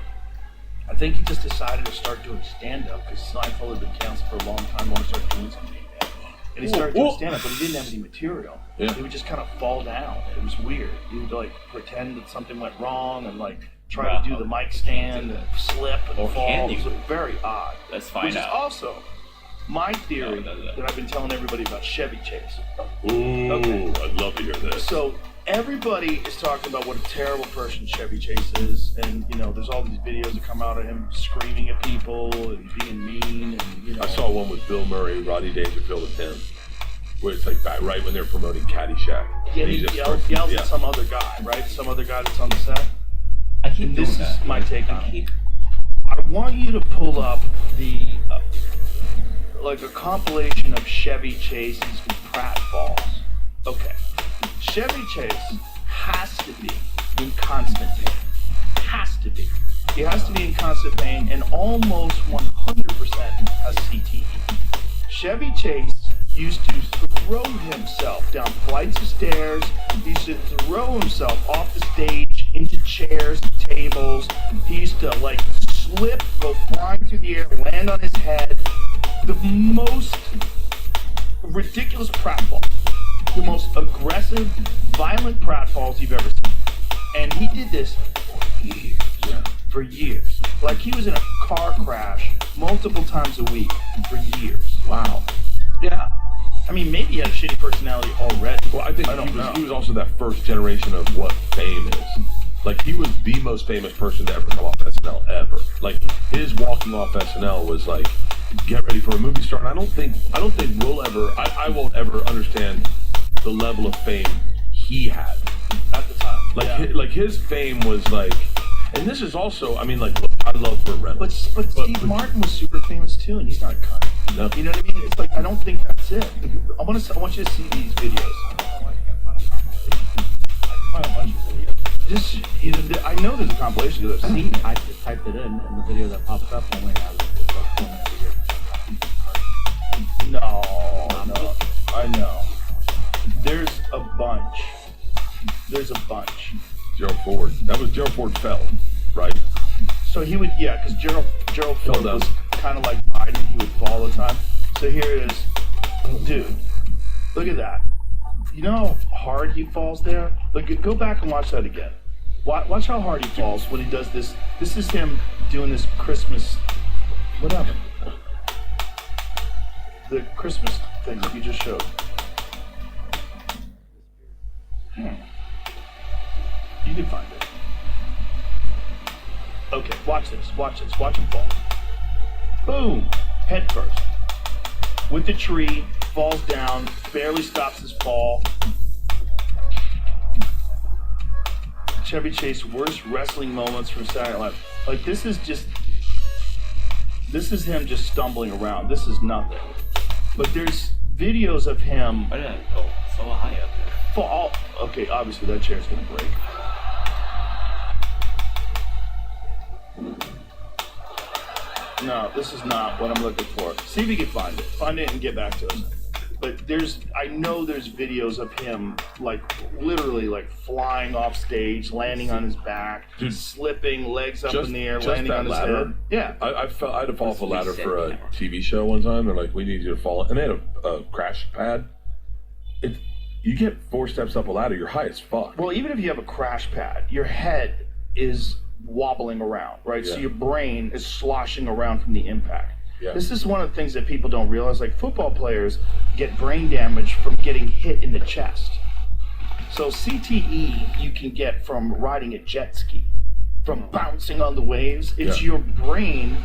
I think he just decided to start doing stand-up because Seinfeld had been canceled for a long time. Want to start doing something again. And he started doing stand-up, but he didn't have any material. Yeah. He would just kind of fall down. It was weird. He would like pretend that something went wrong and like try to do the mic stand and slip and fall. It was very odd. Let's find Which out. is also my theory that I've been telling everybody about Chevy Chase. Ooh, Okay. I'd love to hear this. So everybody is talking about what a terrible person Chevy Chase is, and you know, there's all these videos that come out of him screaming at people and being mean, and you know. I saw one with Bill Murray, Rodney Dangerfield, and him, where it's like that right when they're promoting Caddyshack. Yeah, And he just yells at some other guy, right? Some other guy that's on the set. I keep And doing this that. is my take on I it. keep- I want you to pull up the like a compilation of Chevy Chase's pratfalls. Okay, Chevy Chase has to be in constant pain. Has to be. He has to be in constant pain, and almost 100% has CTE. Chevy Chase used to throw himself down flights of stairs. He used to throw himself off the stage into chairs and tables. He used to like slip, go flying through the air, land on his head. The most ridiculous pratfall. The most aggressive, violent pratfalls you've ever seen. And he did this for years. For years. Like he was in a car crash multiple times a week for years. Wow. Yeah. I mean, maybe he had a shitty personality already. Well, I think I don't know. he was also that first generation of what fame is. Like, he was the most famous person to ever come off SNL ever. Like, his walking off SNL was like, get ready for a movie star. And I don't think we'll ever, I won't ever understand the level of fame he had At the time. Like, yeah. like his fame was like, and this is also, I mean, like, look, I love Burt Reynolds. But Steve Martin was super famous too, and he's not a cunt. No. You know what I mean? It's like, I don't think that's it. I want you to see these videos. Just, you know, I know there's a compilation because I've seen it. I just typed it in, and the video that pops up only has like 4 minutes of No, I know. There's a bunch. Gerald Ford. That was Gerald Ford fell, right? So he would, yeah, because Gerald Ford down. was kind of like Biden. He would fall all the time. So here it is. Dude, look at that. You know how hard he falls there? Look, go back and watch that again. Watch how hard he falls when he does this. This is him doing this Christmas, whatever. The Christmas thing that you just showed. You can find it. Okay, watch this. Watch him fall. Boom! Head first. With the tree, falls down, barely stops his fall. Chevy Chase worst wrestling moments from Saturday Night Live. Like, this is him just stumbling around. This is nothing. But there's videos of him Why did I go so high up there? fall. Okay, obviously that chair's gonna break. No, this is not what I'm looking for. See if you can find it. Find it and get back to us. But I know there's videos of him, like, literally, like, flying off stage, landing on his back, Dude, slipping, legs up just- in the air, just landing that on his ladder. head. Yeah. I had to fall off a ladder Reset for a camera. TV show one time. They're like, we need you to fall. And they had a crash pad. You get 4 steps up a ladder, you're high as fuck. Well, even if you have a crash pad, your head is wobbling around, right? So Yeah. your brain is sloshing around from the impact. Yeah. This is one of the things that people don't realize. Like, football players get brain damage from getting hit in the chest. So CTE you can get from riding a jet ski, from bouncing on the waves. It's Yeah. your brain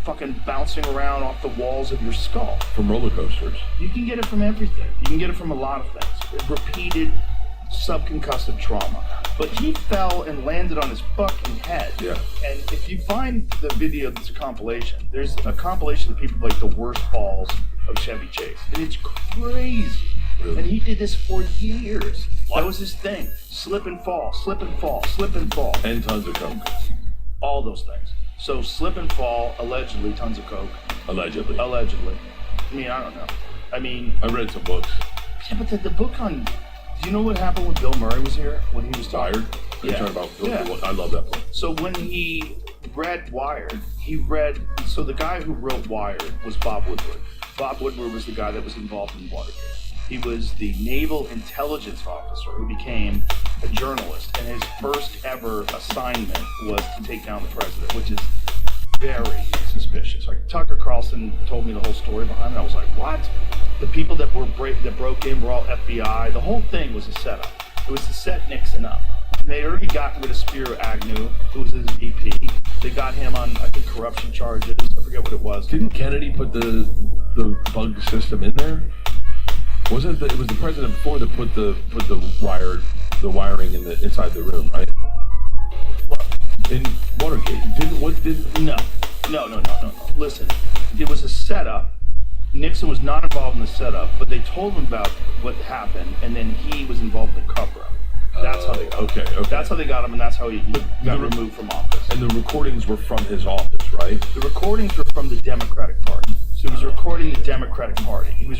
fucking bouncing around off the walls of your skull. From roller coasters. You can get it from everything. You can get it from a lot of things. Repeated subconcussive trauma. But he fell and landed on his fucking head. Yeah. And if you find the video that's a compilation, there's a compilation of people like the worst falls of Chevy Chase. And it's crazy. Really? And he did this for years. That was his thing. Slip and fall, slip and fall, slip and fall. And tons of coke. All those things. So slip and fall, allegedly, tons of coke. Allegedly. Allegedly. I mean, I don't know. I mean, I read some books. yeah, but the book on... Do you know what happened when Bill Murray was here? When he was Tired? Yeah. About Yeah. I love that book. So when he read Wired, so the guy who wrote Wired was Bob Woodward. Bob Woodward was the guy that was involved in Watergate. He was the naval intelligence officer who became a journalist, and his first ever assignment was to take down the president, which is very suspicious. Like Tucker Carlson told me the whole story behind it. I was like, what? The people that broke in were all FBI. The whole thing was a setup. It was to set Nixon up. And they already gotten rid of Spiro Agnew, who was his VP. They got him on, I think, corruption charges. I forget what it was. Didn't Kennedy put the bug system in there? Wasn't it? It was the president before that put the wiring in the inside the room, right? In Watergate. No. Listen, it was a setup. Nixon was not involved in the setup, but they told him about what happened, and then he was involved in the cover-up. That's how they got him. Okay. That's how they got him, and that's how he got removed from office. And the recordings were from his office, right? The recordings were from the Democratic Party. So he was recording the Democratic Party. He was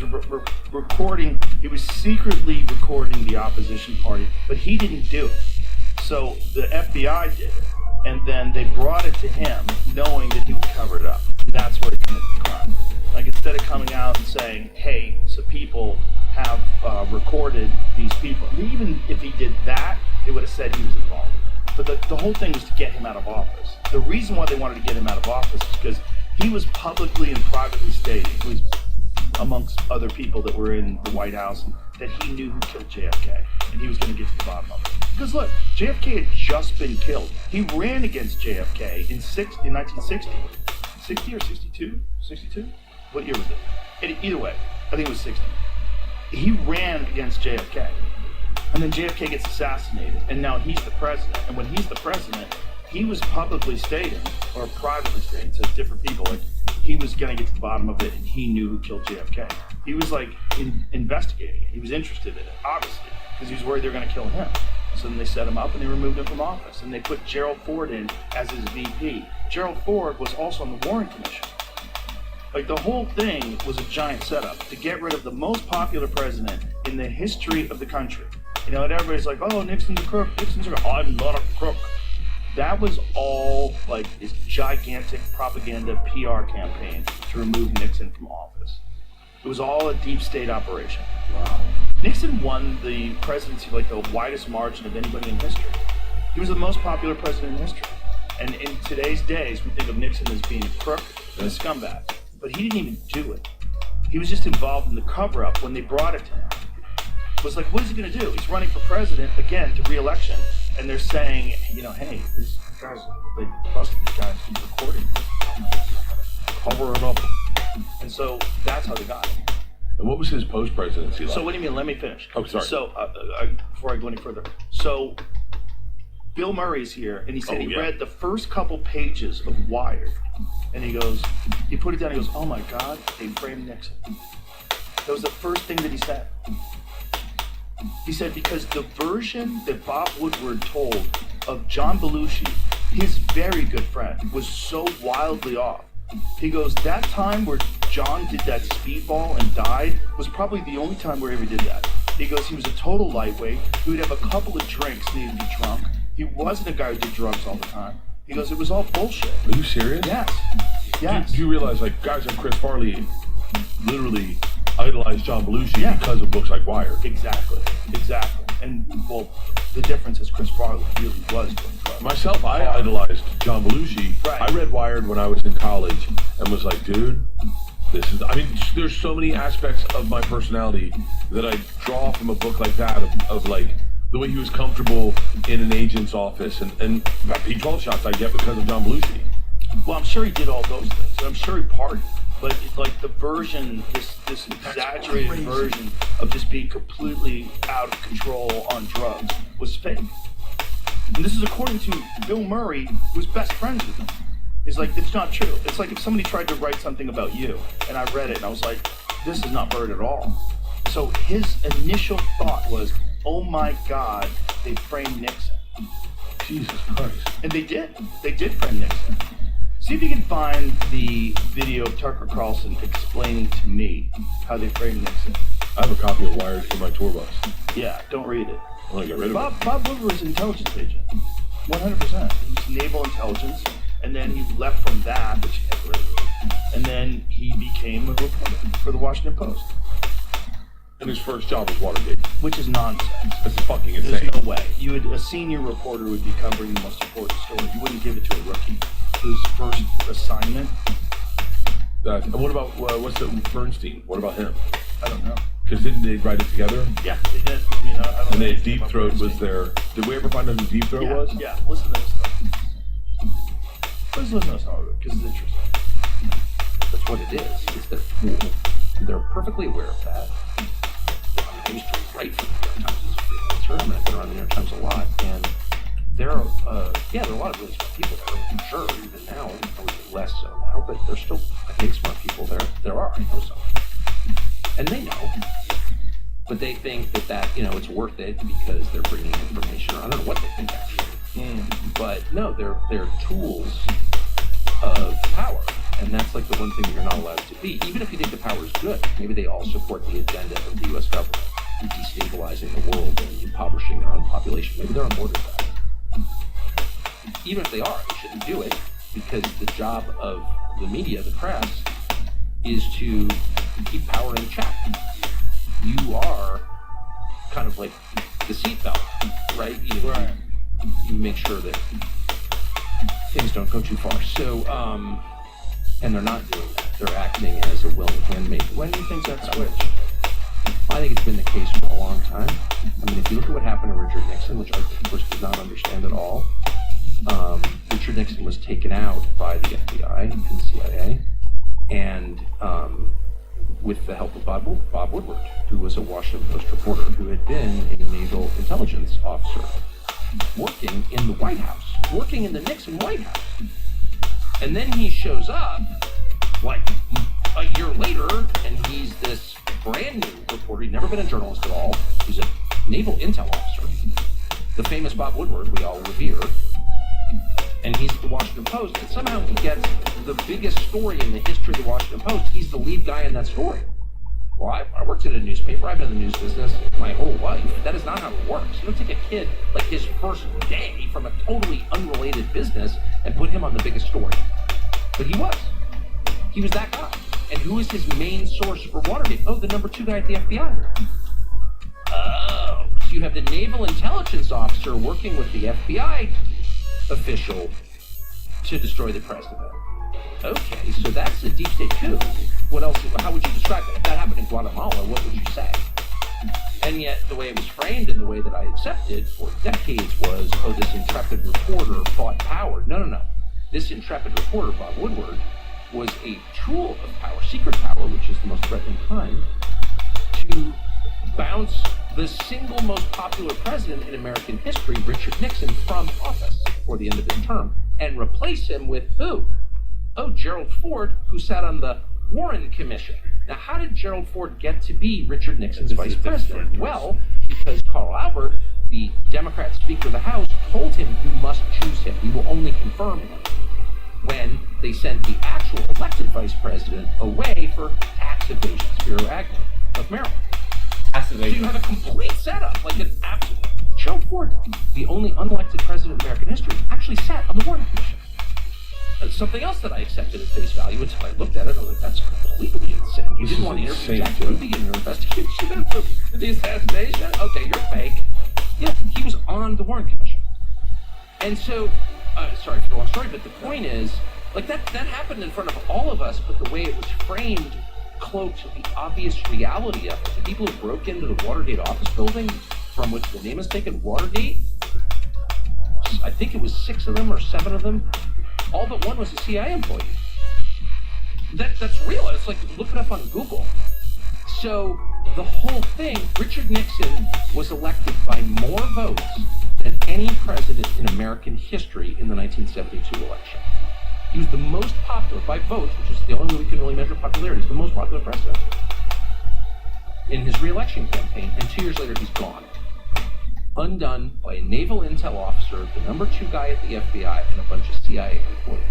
he was secretly recording the opposition party, but he didn't do it. So the FBI did it, and then they brought it to him, knowing that he would cover it up. And that's where he committed the crime. Like, instead of coming out and saying, hey, some people have recorded these people. And even if he did that, they would have said he was involved. But the whole thing was to get him out of office. The reason why they wanted to get him out of office is because he was publicly and privately stating, he was amongst other people that were in the White House, that he knew who killed JFK, and he was going to get to the bottom of it. Because look, JFK had just been killed. He ran against JFK in 1960. 60 or 62? 62? What year was it? Either way, I think it was 60. He ran against JFK. And then JFK gets assassinated, and now he's the president. And when he's the president, he was publicly stating, or privately stating to different people, like, he was going to get to the bottom of it, and he knew who killed JFK. He was, like, investigating it. He was interested in it, obviously, because he was worried they were going to kill him. So then they set him up, and they removed him from office. And they put Gerald Ford in as his VP. Gerald Ford was also on the Warren Commission. Like, the whole thing was a giant setup to get rid of the most popular president in the history of the country. You know, and everybody's like, oh, Nixon's a crook, I'm not a crook. That was all, like, this gigantic propaganda PR campaign to remove Nixon from office. It was all a deep state operation. Wow. Nixon won the presidency, like, the widest margin of anybody in history. He was the most popular president in history. And in today's days, we think of Nixon as being a crook and a scumbag. But he didn't even do it. He was just involved in the cover-up when they brought it to him. It was like, what is he going to do? He's running for president, again, to re-election. And they're saying, you know, hey, these guys, they busted these guys from recording. Cover it up. And so that's how they got him. And what was his post-presidency like? So what do you mean? Let me finish. Oh, sorry. So, before I go any further. So, Bill Murray's here, and he said read the first couple pages of Wired. And he goes, he put it down, he goes, oh my God, they framed Nixon. That was the first thing that he said. He said, because the version that Bob Woodward told of John Belushi, his very good friend, was so wildly off. He goes, that time where John did that speedball and died was probably the only time where he ever did that. He goes, he was a total lightweight. He would have a couple of drinks and he'd be drunk. He wasn't a guy who did drugs all the time. He goes, it was all bullshit. Are you serious? Yes. Yes. Do you realize, like, guys like Chris Farley literally idolized John Belushi because of books like Wired? Exactly. And, well, the difference is Chris Farley really was doing drugs. Myself, I idolized John Belushi. Right. I read Wired when I was in college and was like, dude, this is, I mean, there's so many aspects of my personality that I draw from a book like that, of like, the way he was comfortable in an agent's office, and P-12 shots I get because of John Belushi. Well, I'm sure he did all those things, and I'm sure he partied. But it's like the version, this exaggerated version of just being completely out of control on drugs was fake. And this is according to Bill Murray, who was best friends with him. He's like, it's not true. It's like if somebody tried to write something about you, and I read it, and I was like, this is not Bird at all. So his initial thought was, oh my God, they framed Nixon. Jesus Christ. And they did. They did frame Nixon. See if you can find the video of Tucker Carlson explaining to me how they framed Nixon. I have a copy of Wired in my tour bus. Yeah, don't read it. I want to get rid of it. Bob Woodward was an intelligence agent. 100%. He was naval intelligence, And then he left from that, which he had written, and then he became a reporter for the Washington Post. And his first job was Watergate. Which is nonsense. That's fucking insane. There's no way. A senior reporter would be covering the most important story. You wouldn't give it to a rookie. His first assignment. What about, what's it, Bernstein? What about him? I don't know. Because didn't they write it together? Yeah, they did. I mean, I don't And know then anything Deep about Throat was Bernstein. there. Did we ever find out who Deep Throat Yeah, was? yeah. Listen to this stuff. Please listen to this all of it, because it's interesting. That's what it is. It's their tool. They're perfectly aware of that. I used to write for the New York Times as a freelancer. I mean, I've been around the New York Times a lot, and there are a lot of really smart people there. I'm sure even now, probably less so now, but there's still, I think, smart people there. There are. I know some, and they know, but they think that it's worth it because they're bringing information. Or I don't know what they think actually, but no, they're tools of power. And that's like the one thing that you're not allowed to be. Even if you think the power is good, maybe they all support the agenda of the U.S. government in destabilizing the world and impoverishing their own population. Maybe they're on board with that. Even if they are, they shouldn't do it, because the job of the media, the press, is to keep power in check. You are kind of like the seatbelt, right? You make sure that things don't go too far. So, and they're not doing that. They're acting as a willing handmaid. When do you think that switched? I think it's been the case for a long time. I mean, if you look at what happened to Richard Nixon, which I, of course, did not understand at all, Richard Nixon was taken out by the FBI and the CIA, and with the help of Bob Woodward, who was a Washington Post reporter who had been a naval intelligence officer working in the White House, working in the Nixon White House. And then he shows up, like, a year later, and he's this brand new reporter. He'd never been a journalist at all. He's a naval intel officer. The famous Bob Woodward, we all revere. And he's at the Washington Post, and somehow he gets the biggest story in the history of the Washington Post. He's the lead guy in that story. Well, I worked in a newspaper. I've been in the news business my whole life. That is not how it works. You don't take a kid like his first day from a totally unrelated business and put him on the biggest story. But he was. He was that guy. And who is his main source for Watergate? Oh, the number 2 guy at the FBI. Oh, so you have the naval intelligence officer working with the FBI official to destroy the president. Okay, so that's a deep state coup. What else? How would you describe it? If that happened in Guatemala, what would you say? And yet, the way it was framed and the way that I accepted for decades was, oh, this intrepid reporter fought power. No. This intrepid reporter, Bob Woodward, was a tool of power, secret power, which is the most threatening kind, to bounce the single most popular president in American history, Richard Nixon, from office before the end of his term, and replace him with who? Oh, Gerald Ford, who sat on the Warren Commission. Now, how did Gerald Ford get to be Richard Nixon's vice president? Well, because Carl Albert, the Democrat Speaker of the House, told him, you must choose him. We will only confirm him. When they sent the actual elected vice president away for tax evasion, Spiro Agnew of Maryland. So you have a complete setup, like an absolute. Gerald Ford, the only unelected president in American history, actually sat on the Warren Commission. Something else that I accepted at face value until I looked at it, I was like, that's completely insane. You didn't want to interview Jack Ruby in your investigation of the assassination? Okay, you're fake. Yeah, he was on the Warren Commission. And so, sorry for the long story, but the point is, like that happened in front of all of us, but the way it was framed cloaked the obvious reality of it. The people who broke into the Watergate office building, from which the name is taken, Watergate, I think it was 6 of them or 7 of them, all but one was a CIA employee. That's real. It's like, look it up on Google. So the whole thing, Richard Nixon was elected by more votes than any president in American history in the 1972 election. He was the most popular by votes, which is the only way we can really measure popularity. He's the most popular president in his re-election campaign, and 2 years later he's gone. Undone by a naval intel officer, the number 2 guy at the FBI, and a bunch of CIA employees.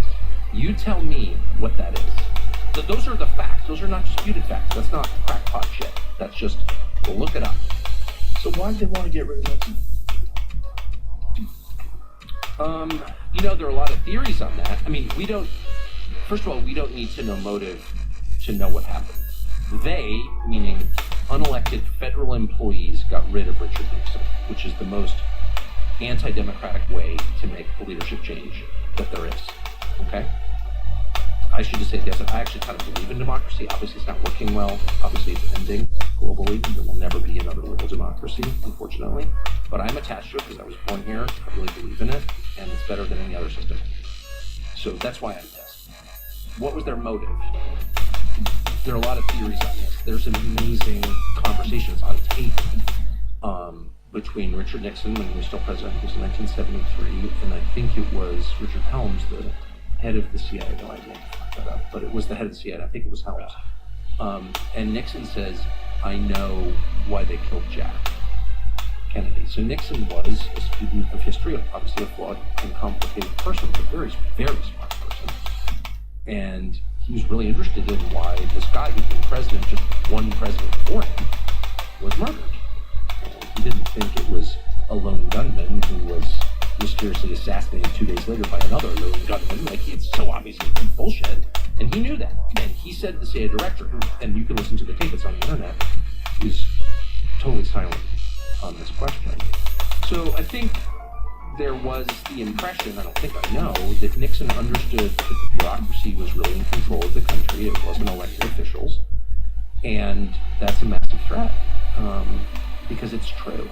You tell me what that is. Those are the facts. Those are not disputed facts. That's not crackpot shit. That's just, we'll look it up. So why did they want to get rid of Nixon? There are a lot of theories on that. I mean, first of all, we don't need to know motive to know what happened. They, meaning unelected federal employees, got rid of Richard Nixon, which is the most anti-democratic way to make a leadership change that there is. Okay? I should just say this, I actually kind of believe in democracy. Obviously, it's not working well. Obviously, it's ending globally. There will never be another liberal democracy, unfortunately. But I'm attached to it because I was born here. I really believe in it, and it's better than any other system. So that's why I'm pissed. What was their motive? There are a lot of theories on this. There's amazing conversations on tape between Richard Nixon, when he was still president, it was in 1973, and I think it was Richard Helms, the head of the CIA. No, I may fuck that up, but it was the head of the CIA. I think it was Helms. And Nixon says, "I know why they killed Jack Kennedy." So Nixon was a student of history, obviously a flawed and complicated person, but very, very smart person. And he was really interested in why this guy who'd been president, just one president before him, was murdered. And he didn't think it was a lone gunman who was mysteriously assassinated 2 days later by another lone gunman. Like, it's so obviously bullshit. And he knew that. And he said to the CIA director, who, and you can listen to the tape, it's on the internet, is totally silent on this question. So I think there was the impression, I don't think I know, that Nixon understood that the bureaucracy was really in control of the country. It wasn't elected officials. And that's a massive threat. Because it's true.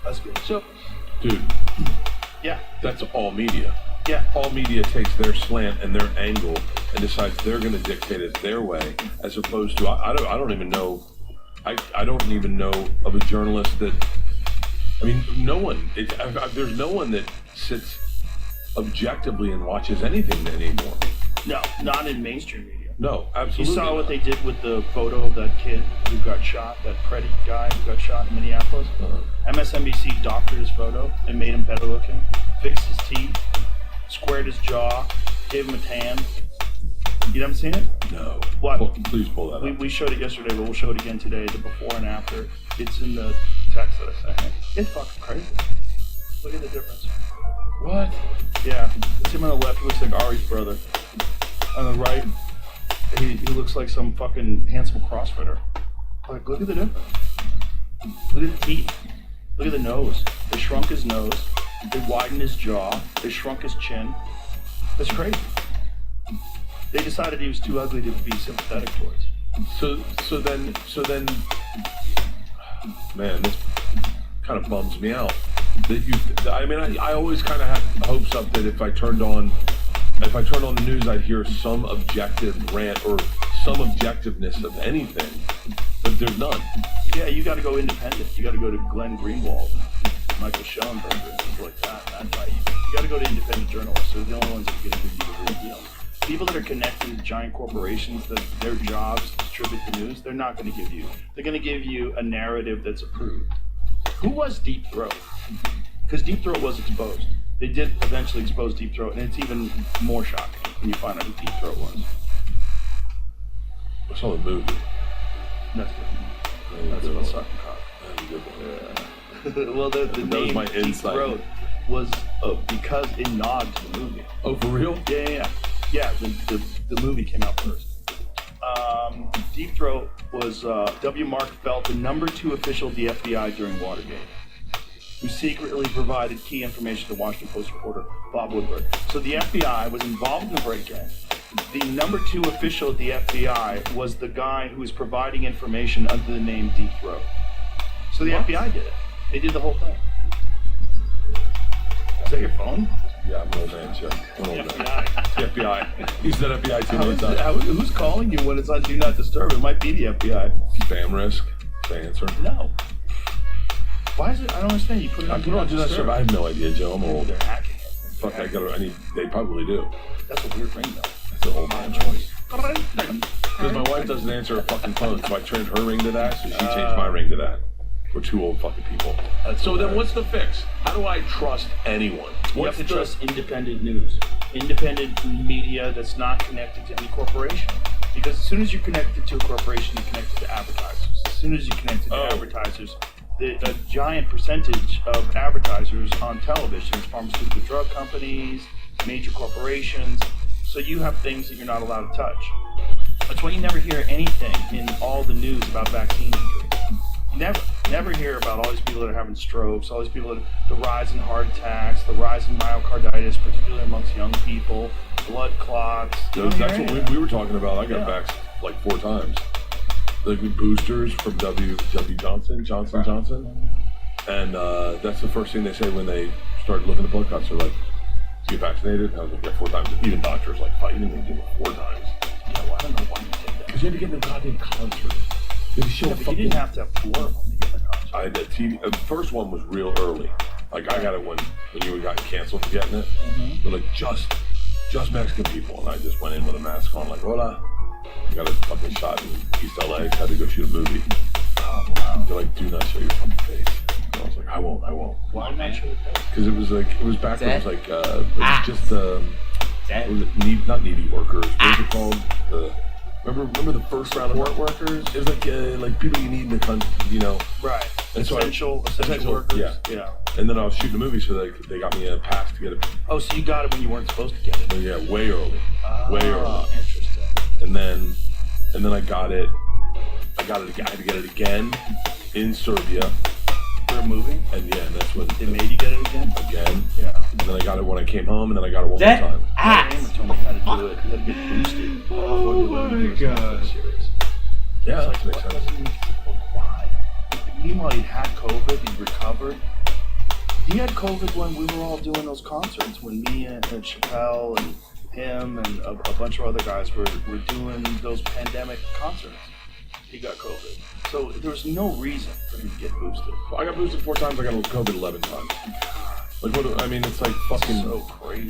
That's good. So, Dude, Yeah. that's all media. Yeah. All media takes their slant and their angle and decides they're going to dictate it their way, as opposed to I don't even know. I don't even know of a journalist that. I mean, no one. There's no one that sits objectively and watches anything anymore. No, not in mainstream media. No, You absolutely. saw what not. they did with the photo of that kid who got shot, that Preddy guy who got shot in Minneapolis. MSNBC doctored his photo and made him better looking, fixed his teeth, squared his jaw, gave him a tan. You haven't seen it? No. What? Please pull that up. We showed it yesterday, but we'll show it again today, the before and after. It's in the text that I sent. It's fucking crazy. Look at the difference. What? Yeah, it's him on the left, he looks like Ari's brother. On the right, he looks like some fucking handsome CrossFitter. Like, look at the difference. Look at the teeth. Look at the nose. They shrunk his nose. They widened his jaw. They shrunk his chin. That's crazy. They decided he was too ugly to be sympathetic towards. So then, man, this kind of bums me out. I always kind of had hopes up that if I turned on the news, I'd hear some objective rant or some objectiveness of anything, but there's none. Yeah, you got to go independent. You got to go to Glenn Greenwald, Michael Schellenberger, and people like that. That's why you got to go to independent journalists. They're the only ones that are going to give you the real deal. People that are connected to giant corporations, that their jobs to distribute the news, they're not going to give you. They're going to give you a narrative that's approved. Who was Deep Throat? Because Deep Throat was exposed. They did eventually expose Deep Throat, and it's even more shocking when you find out who Deep Throat was. I saw the movie. That's good. That's about sucking cock. That was a good one. Well, the That was name my Deep insight. Throat was because it nods to the movie. Oh, for real? Yeah, the movie came out first. Deep Throat was W. Mark Felt, the #2 official of the FBI during Watergate, who secretly provided key information to Washington Post reporter Bob Woodward. So the FBI was involved in the break-in. The #2 official at the FBI was the guy who was providing information under the name Deep Throat. So the FBI did it. They did the whole thing. Is that your phone? Yeah, I'm an old man, Chuck. I'm an old man. FBI. The FBI. He's that FBI too many times. Who's calling you when it's on Do Not Disturb? It might be the FBI. Spam risk. Answer. No. Why is it? I don't understand. You put it I on put on Do Not Disturb. I have no idea, Joe. I'm old. They're hacking it. Fuck, they probably do. That's a weird ring, though. That's an old man choice. Because my wife doesn't answer her fucking phone, so I turned her ring to that, so she changed my ring to that. We're two old fucking people. So then what's the fix? How do I trust anyone? You have to trust independent news. Independent media that's not connected to any corporation. Because as soon as you're connected to a corporation, you're connected to advertisers. As soon as you're connected to advertisers, a giant percentage of advertisers on television, pharmaceutical drug companies, major corporations. So you have things that you're not allowed to touch. That's why you never hear anything in all the news about vaccine injuries. Never hear about all these people that are having strokes, all these people that the rise in heart attacks, the rise in myocarditis, particularly amongst young people, blood clots. That's what we were talking about. I got vaxxed like 4 times. Like boosters from Johnson Johnson. And that's the first thing they say when they start looking at blood cuts. They're like, "Do you get vaccinated?" And I was like, "Yeah, 4 times." Even doctors like, "Fighting me, do it 4 times." Yeah, well, I don't know why you did that. Because you had to get in the goddamn concert. But you didn't have to have 4 of them to get in the concert. I did. The first one was real early. Like I got it when you got canceled for getting it. They're like, just Mexican people, and I just went in with a mask on, like, hola. I got a fucking shot in East LA. Had to go shoot a movie. Oh wow. They're like, do not show your fucking face. And I was like, I won't. Why not show your face? Because it was back when it was like just That- was it not needy workers? What was it called? Remember the first round of Support workers? It was like people you need in the country, you know. Right. And so Essential workers. Yeah. And then I was shooting a movie, so they got me a pass to get it. Oh, so you got it when you weren't supposed to get it? Yeah, way early. Way early. Interesting. And then I got it. I had to get it again in Serbia. For a movie? And that's when They made you get it again? again. Yeah. And then I got it when I came home, and then I got it one That more time. ass. Told me how to do it. You had to get boosted. Oh my God. Series. Yeah, It's that like, makes what sense. doesn't make sense? Why? Meanwhile, he had COVID, he recovered. He had COVID when we were all doing those concerts, when me and Chappelle and him and a bunch of other guys were doing those pandemic concerts. He got COVID. So there was no reason for him to get boosted. I got boosted 4 times. I got COVID 11 times. Like what? I mean, it's like fucking. So crazy.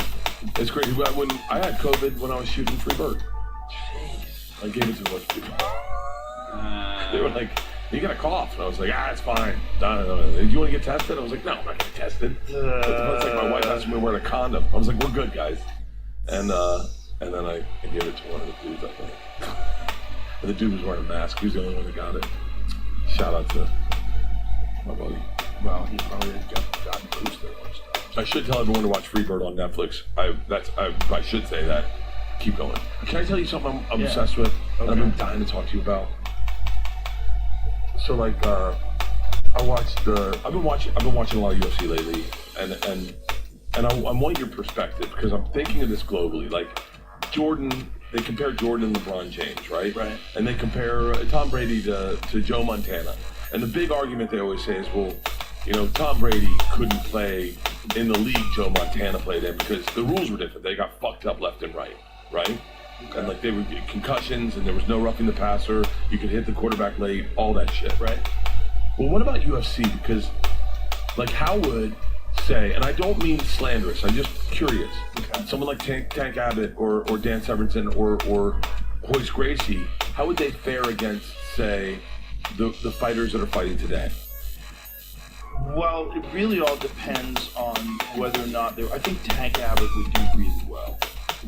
It's crazy. When I had COVID when I was shooting Free Bird, Jeez. I gave it to a bunch of people. They were like, "You got a cough," and I was like, "It's fine." Do you want to get tested? I was like, "No, I'm not getting tested." It's like my wife asked me to wear a condom. I was like, "We're good, guys." And then I gave it to one of the dudes, I think. And the dude was wearing a mask. He was the only one that got it. Shout out to my buddy. Well, he probably had gotten boosted or stuff. I should tell everyone to watch Freebird on Netflix. I should say that. Keep going. Can I tell you something I'm obsessed with? And I've been dying to talk to you about. So like, I've been watching a lot of UFC lately, and I want your perspective because I'm thinking of this globally. Like, Jordan. They compare Jordan and LeBron James, right? Right. And they compare Tom Brady to Joe Montana. And the big argument they always say is, well, you know, Tom Brady couldn't play in the league Joe Montana played in because the rules were different. They got fucked up left and right? Okay. And like they would get concussions and there was no roughing the passer. You could hit the quarterback late, all that shit. Right. Well, what about UFC? Because like how would say, and I don't mean slanderous, I'm just curious. Okay. Someone like Tank Abbott or Dan Severinsen or Royce Gracie, how would they fare against, say, the fighters that are fighting today? Well, it really all depends on whether or not I think Tank Abbott would do really well.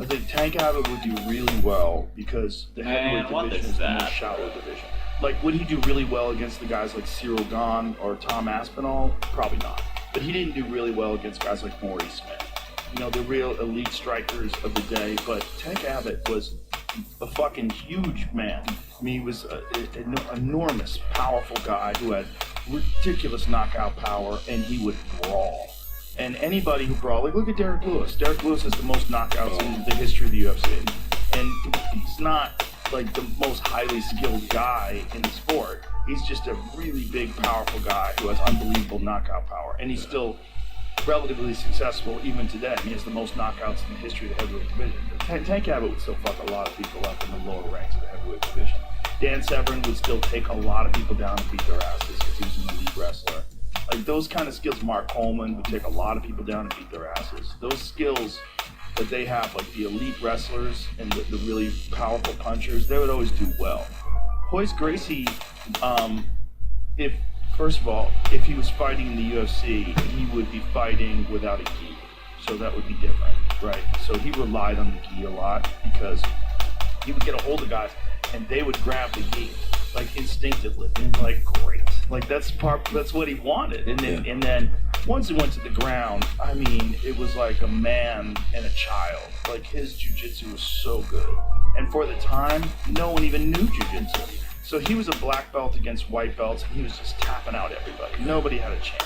I think Tank Abbott would do really well because the heavyweight what division is is the that? most shallow division. Like, would he do really well against the guys like Cyril Gane or Tom Aspinall? Probably not. But he didn't do really well against guys like Maury Smith. You know, the real elite strikers of the day. But Tank Abbott was a fucking huge man. I mean, he was an enormous, powerful guy who had ridiculous knockout power, and he would brawl. And anybody who brawled, like look at Derek Lewis. Derek Lewis has the most knockouts in the history of the UFC. And he's not like the most highly skilled guy in the sport. He's just a really big, powerful guy who has unbelievable knockout power. And he's still relatively successful even today. I mean, he has the most knockouts in the history of the heavyweight division. But Tank Abbott would still fuck a lot of people up in the lower ranks of the heavyweight division. Dan Severn would still take a lot of people down and beat their asses because he was an elite wrestler. Like those kind of skills, Mark Coleman would take a lot of people down and beat their asses. Those skills that they have, like the elite wrestlers and the really powerful punchers, they would always do well. Royce Gracie, first of all, if he was fighting in the UFC, he would be fighting without a gi. So that would be different, right? So he relied on the gi a lot because he would get a hold of guys and they would grab the gi, like instinctively. And like, great. Like that's what he wanted. And then once he went to the ground, I mean, it was like a man and a child. Like his jiu-jitsu was so good. And for the time, no one even knew jiu-jitsu. So he was a black belt against white belts, and he was just tapping out everybody. Nobody had a chance.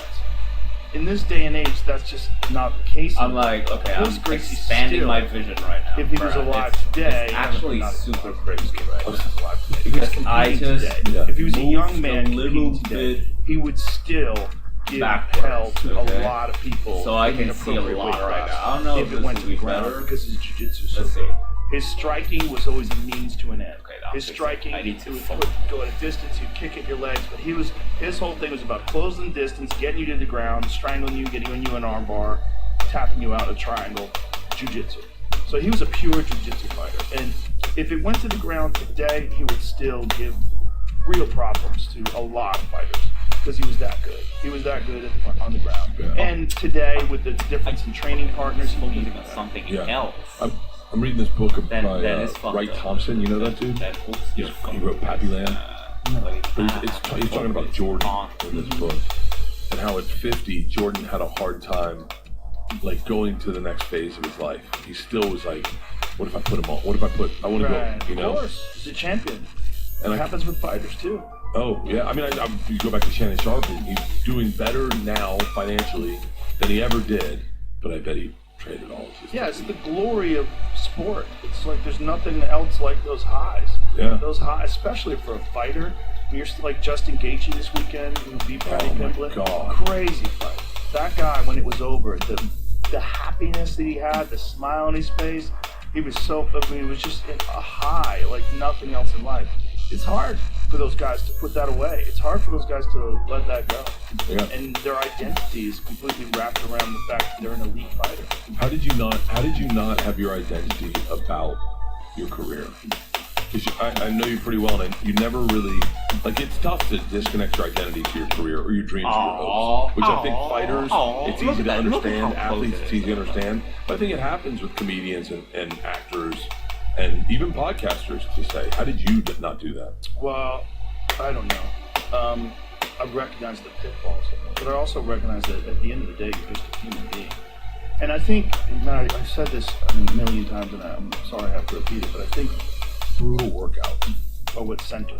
In this day and age, that's just not the case. I'm like, okay, Chris I'm Gracie expanding still, my vision right now. if he was alive today, it's actually not super alive. crazy right If now. he was alive today, Because he's I competing just today. If he was a young moved man a little competing today, bit he would still give backwards, hell to okay? a lot of people. So I in can an see a appropriate lot weight right class now. I don't know if if it this went will to the be ground better. because his jiu-jitsu is so Let's see. good. His striking was always a means to an end. Okay, now His fix it. striking, I need to he would focus. go at a distance, he'd kick at your legs, but his whole thing was about closing the distance, getting you to the ground, strangling you, getting you an arm bar, tapping you out a triangle, jiu-jitsu. So he was a pure jiu-jitsu fighter. And if it went to the ground today, he would still give real problems to a lot of fighters because he was that good. He was that good on the ground. Yeah. And today, with the difference in training partners, he Focusing needed on that. something Yeah. else. I'm reading this book by That is fucked Wright up. Thompson. You know that dude? That hooks your He wrote Pappy Land. Like, He's talking about Jordan in this book and how at 50 Jordan had a hard time like going to the next phase of his life. He still was like, what if I put him on? What if I want to Right. go, you know? Of course, he's a champion. And It happens with fighters too. Oh, yeah. I mean, you go back to Shannon Sharp, and he's doing better now financially than he ever did, but I bet he traded all of his. Yeah, it's the glory of sport. It's like there's nothing else like those highs. Yeah. Those highs, especially for a fighter. When you're like Justin Gaethje this weekend, who beat Paddy Oh my Pimblett. God. Crazy fight. That guy, when it was over, the happiness that he had, the smile on his face, he was so. I mean, it was just a high, like nothing else in life. It's hard for those guys to put that away. It's hard for those guys to let that go. Yeah. And their identity is completely wrapped around the fact that they're an elite fighter. How did you not have your identity about your career? Because I know you pretty well, and you never really, like, it's tough to disconnect your identity to your career or your dreams to your hopes. Which I think fighters, it's Look easy at to that. Look at understand, how close athletes, it it's is. easy to understand. But I think it happens with comedians and actors and even podcasters to say, how did you not do that? Well, I don't know. I recognize the pitfalls, but I also recognize that at the end of the day, you're just a human being. And I think, man, I've said this a million times, and I'm sorry I have to repeat it, but I think brutal workouts are what center me.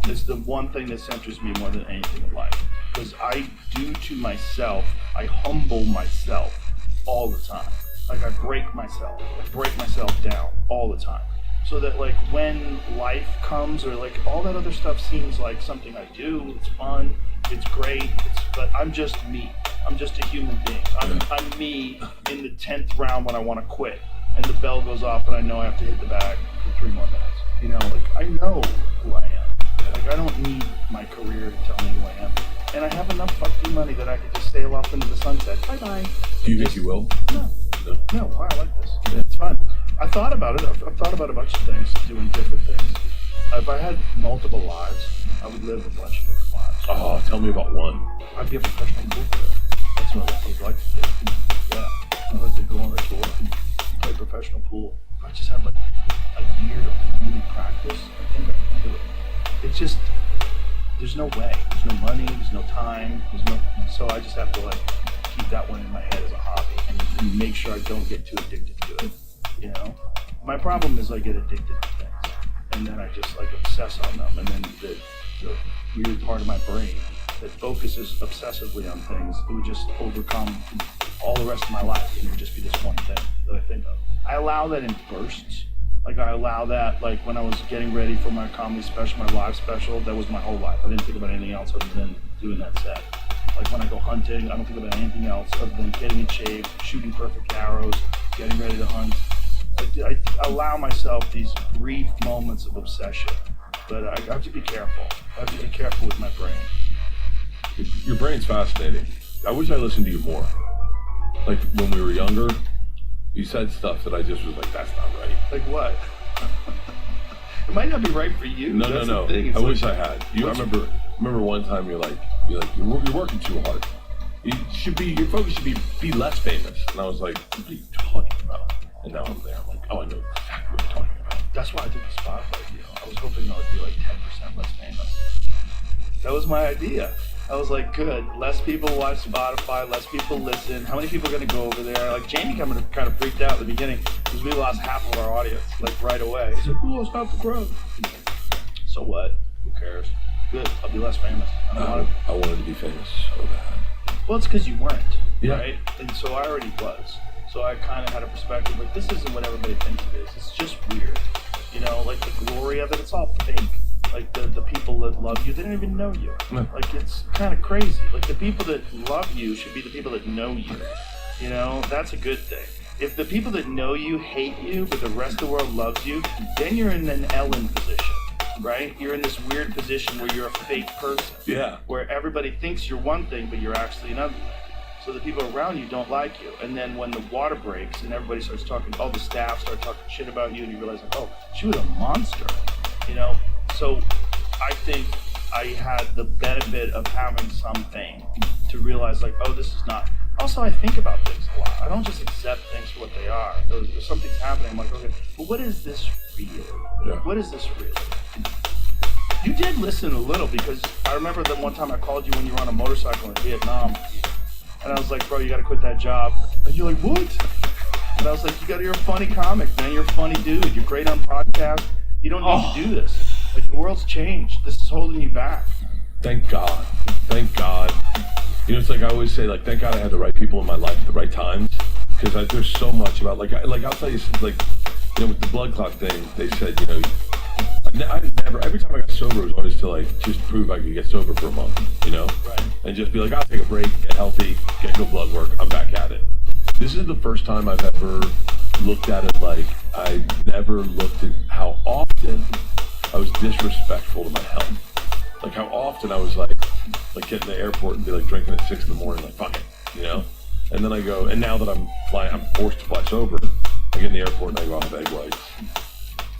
It's the one thing that centers me more than anything in life. Because I do to myself, I humble myself all the time. Like I break myself down all the time. So that like when life comes or like all that other stuff seems like something I do, it's fun, it's great, but I'm just me. I'm just a human being. I'm me in the 10th round when I want to quit and the bell goes off and I know I have to hit the bag for 3 more minutes. You know, like I know who I am. Like I don't need my career to tell me who I am. And I have enough fucking money that I could just sail off into the sunset. Bye-bye. Do you think you will? No, wow, I like this. It's fun. I thought about it. I've thought about a bunch of things, doing different things. If I had multiple lives, I would live a bunch of different lives. Oh, tell me about one. I'd be a professional pool player. That's what I would like to do. Yeah, I'd like to go on a tour, play professional pool. If I just had like a year to really practice, I think I could do it. It's just, there's no way. There's no money, there's no time, so I just have to like keep that one in my head as a hobby and make sure I don't get too addicted to it, you know? My problem is I get addicted to things and then I just like obsess on them and then the weird part of my brain that focuses obsessively on things, it would just overcome all the rest of my life and it would just be this one thing that I think of. I allow that in bursts. Like I allow that, like when I was getting ready for my comedy special, my live special, that was my whole life. I didn't think about anything else other than doing that set. Like when I go hunting, I don't think about anything else other than getting in shape, shooting perfect arrows, getting ready to hunt. I allow myself these brief moments of obsession, but I have to be careful. I have to be careful with my brain. Your brain's fascinating. I wish I listened to you more. Like when we were younger, you said stuff that I just was like, that's not right. Like what? It might not be right for you. No. The thing. It's I like, wish I had. I remember one time you're working too hard. Your focus should be less famous. And I was like, what are you talking about? And now I'm there. I'm like, oh, I know exactly what you're talking about. That's why I did the Spotify deal. I was hoping I would be like 10% less famous. That was my idea. I was like, good. Less people watch Spotify, less people listen. How many people are going to go over there? Like, Jamie kind of freaked out at the beginning because we lost half of our audience, like, right away. He said, we lost half the crowd. So what? Who cares? Good. I'll be less famous. I wanted to be famous so bad. Well, it's because you weren't, Yeah. right? And so I already was. So I kind of had a perspective, like, this isn't what everybody thinks it is. It's just weird. You know, like, the glory of it, it's all fake. Like, the people that love you, they don't even know you. Yeah. Like, it's kind of crazy. Like, the people that love you should be the people that know you. You know, that's a good thing. If the people that know you hate you, but the rest of the world loves you, then you're in an Ellen position, right? You're in this weird position where you're a fake person. Yeah. Where everybody thinks you're one thing, but you're actually another thing. So the people around you don't like you. And then when the water breaks and everybody starts talking, all the staff start talking shit about you, and you realize, like, oh, she was a monster, you know? So I think I had the benefit of having something to realize, like, oh, this is not. Also, I think about things a lot. I don't just accept things for what they are. If something's happening, I'm like, okay, well, what is this really? Yeah. What is this really? You did listen a little, because I remember that one time I called you when you were on a motorcycle in Vietnam, and I was like, bro, you gotta quit that job. And you're like, what? And I was like, you're a funny comic, man. You're a funny dude. You're great on podcasts. You don't need to do this. Like, the world's changed. This is holding you back. Thank God. Thank God. You know, it's like I always say, like, thank God I had the right people in my life at the right times. Because there's so much about, like, I'll tell you, like, you know, with the blood clot thing, they said, you know, I never, every time I got sober, it was always to, like, just prove I could get sober for a month, you know? Right. And just be like, I'll take a break, get healthy, get no blood work, I'm back at it. This is the first time I've ever looked at it like I never looked at how often I was disrespectful to my health. Like, how often I was like get in the airport and be like drinking at 6 in the morning, like, fuck it, you know? And then I go, and now that I'm forced to fly sober, I get in the airport and I go, I'll have egg whites.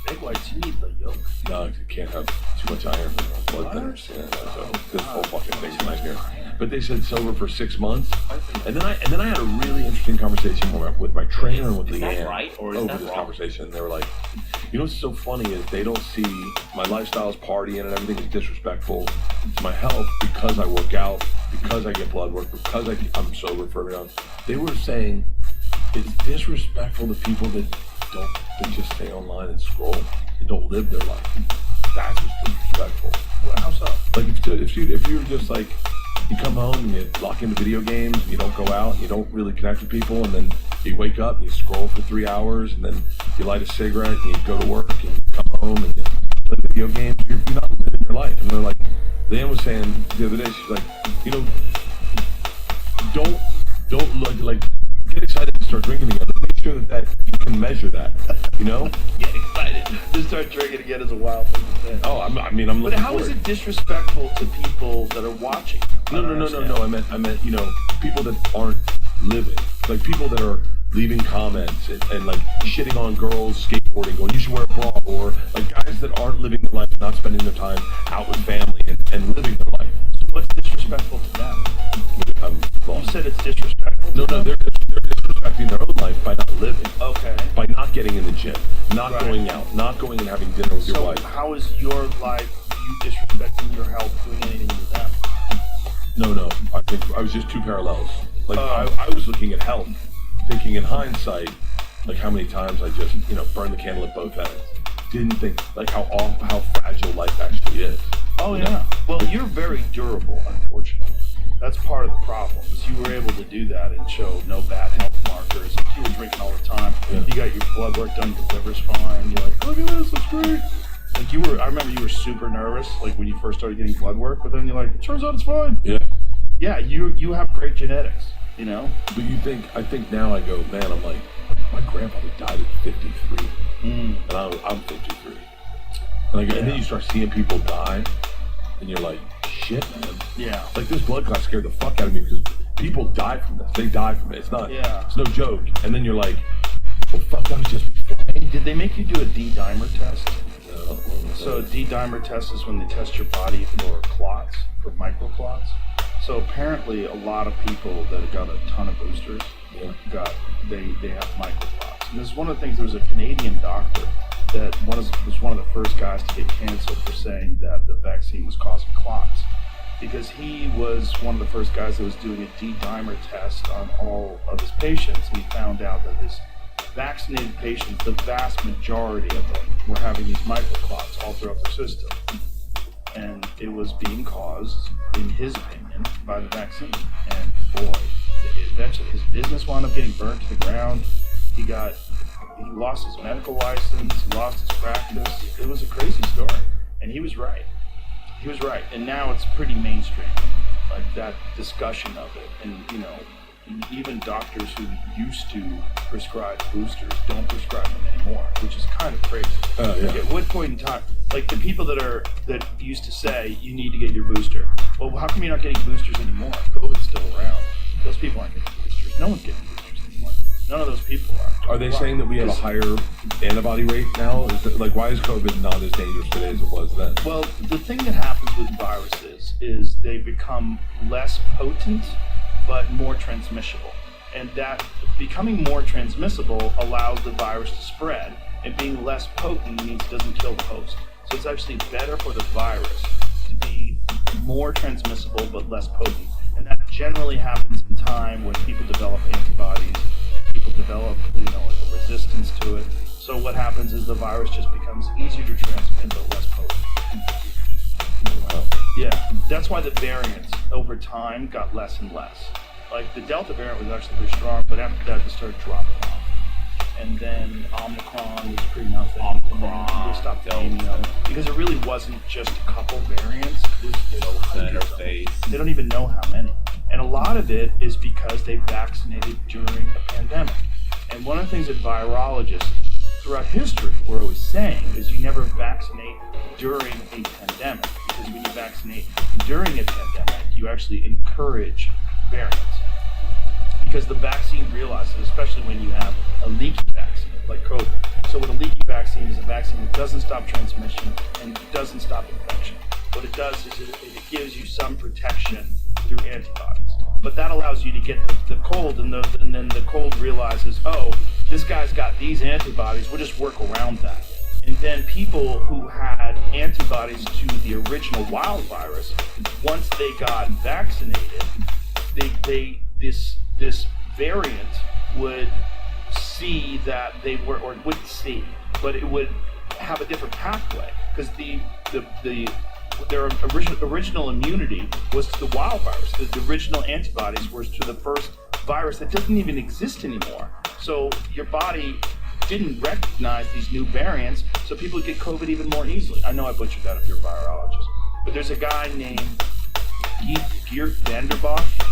Egg whites, you need the yolk. No, you can't have too much iron for blood thinners. Yeah, so this whole fucking thing's a nightmare. But they said sober for 6 months, and then I had a really interesting conversation with my trainer and with Is that Leanne right, or is over that this wrong? conversation. And they were like, you know what's so funny is they don't see my lifestyle's partying and everything is disrespectful to my health because I work out, because I get blood work, because I'm sober for everyone. They were saying it's disrespectful to people that just stay online and scroll and don't live their life. That's what's disrespectful. Well, how so? Like if you're just like, you come home and you lock into video games and you don't go out, and you don't really connect with people, and then you wake up and you scroll for 3 hours, and then you light a cigarette and you go to work and you come home and you play video games, you're not living your life. And they're like, Leanne was saying the other day, she's like, you know, don't look like, get excited to start drinking again, but make sure that you can measure that, you know? Get excited to start drinking again is a wild thing to say. Oh, I'm But looking how forward. is it disrespectful to people that are watching? No. I meant, you know, people that aren't living. Like, people that are leaving comments and like shitting on girls skateboarding, going, you should wear a bra, or like guys that aren't living their life, not spending their time out with family and living their life. So what's disrespectful to them? I'm You lost. said it's disrespectful to No, them? they're disrespecting their own life by not living. Okay. By not getting in the gym, not Right. going out, not going and having dinner with your So wife. how is your life, you disrespecting your health, doing anything with them? No. I think I was just two parallels. Like, Oh. I was looking at health, thinking in hindsight, like how many times I just, you know, burned the candle at both ends. Didn't think like how fragile life actually is. Oh, You yeah. know? Well, you're very durable, unfortunately. That's part of the problem, is you were able to do that and show no bad health markers. Like, you were drinking all the time. Yeah. You got your blood work done, your liver's fine. You're like, look at this, it's great. Like, I remember you were super nervous, like when you first started getting blood work, but then you're like, it turns out it's fine. Yeah. Yeah, you have great genetics, you know? But I think now I go, man, I'm like, my grandfather died at 53, and I'm 53. And then you start seeing people die, and you're like, shit, man. Yeah. Like, this blood clot scared the fuck out of me because people die from this. They die from it. It's not. Yeah. It's no joke. And then you're like, well, fuck, that was just me flying. Did they make you do a D-dimer test? No. So a D-dimer test is when they test your body for clots, for microclots. So apparently a lot of people that got a ton of boosters they have microclots. And this is one of the things, there was a Canadian doctor that was one of the first guys to get canceled for saying that the vaccine was causing clots. because he was one of the first guys that was doing a D-dimer test on all of his patients, and he found out that his vaccinated patients, the vast majority of them, were having these microclots all throughout their system. And it was being caused, in his opinion, by the vaccine. And boy, eventually his business wound up getting burnt to the ground. He lost his medical license, he lost his practice. It was a crazy story. And he was right. He was right. And now it's pretty mainstream, like that discussion of it. And, you know, even doctors who used to prescribe boosters don't prescribe them anymore, which is kind of crazy. Oh, yeah. Like at what point in time, like the people that used to say you need to get your booster, well, how come you're not getting boosters anymore? COVID's still around. Those people aren't getting boosters. No one's getting boosters anymore. None of those people are. Are they saying that we have a higher antibody rate now? Like, why is COVID not as dangerous today as it was then? Well, the thing that happens with viruses is they become less potent but more transmissible. And that becoming more transmissible allows the virus to spread, and being less potent means it doesn't kill the host. So it's actually better for the virus to be more transmissible but less potent. And that generally happens in time when people develop antibodies, people develop, you know, a resistance to it. So what happens is the virus just becomes easier to transmit but less potent. Wow. Yeah, that's why the variants over time got less and less. Like the Delta variant was actually pretty strong, but after that it started dropping off. And then Omicron was pretty nothing. Omicron, They stopped naming them because it really wasn't just a couple variants. There's hundreds of them. interface. They don't even know how many. And a lot of it is because they vaccinated during a pandemic. And one of the things that virologists throughout history were always saying is you never vaccinate during a pandemic, because when you vaccinate during a pandemic, you actually encourage variants. Because the vaccine realizes, especially when you have a leaky vaccine, like COVID. So what a leaky vaccine is a vaccine that doesn't stop transmission and doesn't stop infection. What it does is it gives you some protection through antibodies. But that allows you to get the cold, and then the cold realizes, oh, this guy's got these antibodies, we'll just work around that. And then people who had antibodies to the original wild virus, once they got vaccinated, this variant would see that they were, or wouldn't see, but it would have a different pathway, because their original immunity was to the wild virus. The original antibodies were to the first virus that doesn't even exist anymore. So your body didn't recognize these new variants, so people get COVID even more easily. I know I butchered that if you're a virologist, but there's a guy named Geert Vanderbosch,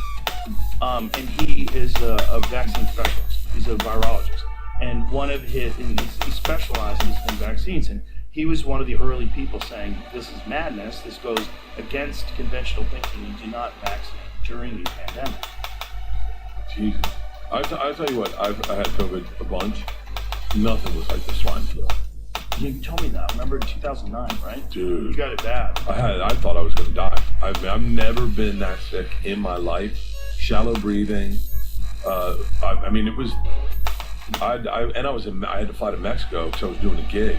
and he is a vaccine specialist. He's a virologist, and he specializes in vaccines, and he was one of the early people saying, this is madness, this goes against conventional thinking, you do not vaccinate during the pandemic. Jesus. I'll tell you what, I had COVID a bunch. Nothing was like the swine flu. Yeah, you told me that. Remember in 2009, right? Dude. You got it bad. I thought I was going to die. I've never been that sick in my life. Shallow breathing. I mean, it was, I had to fly to Mexico because I was doing a gig.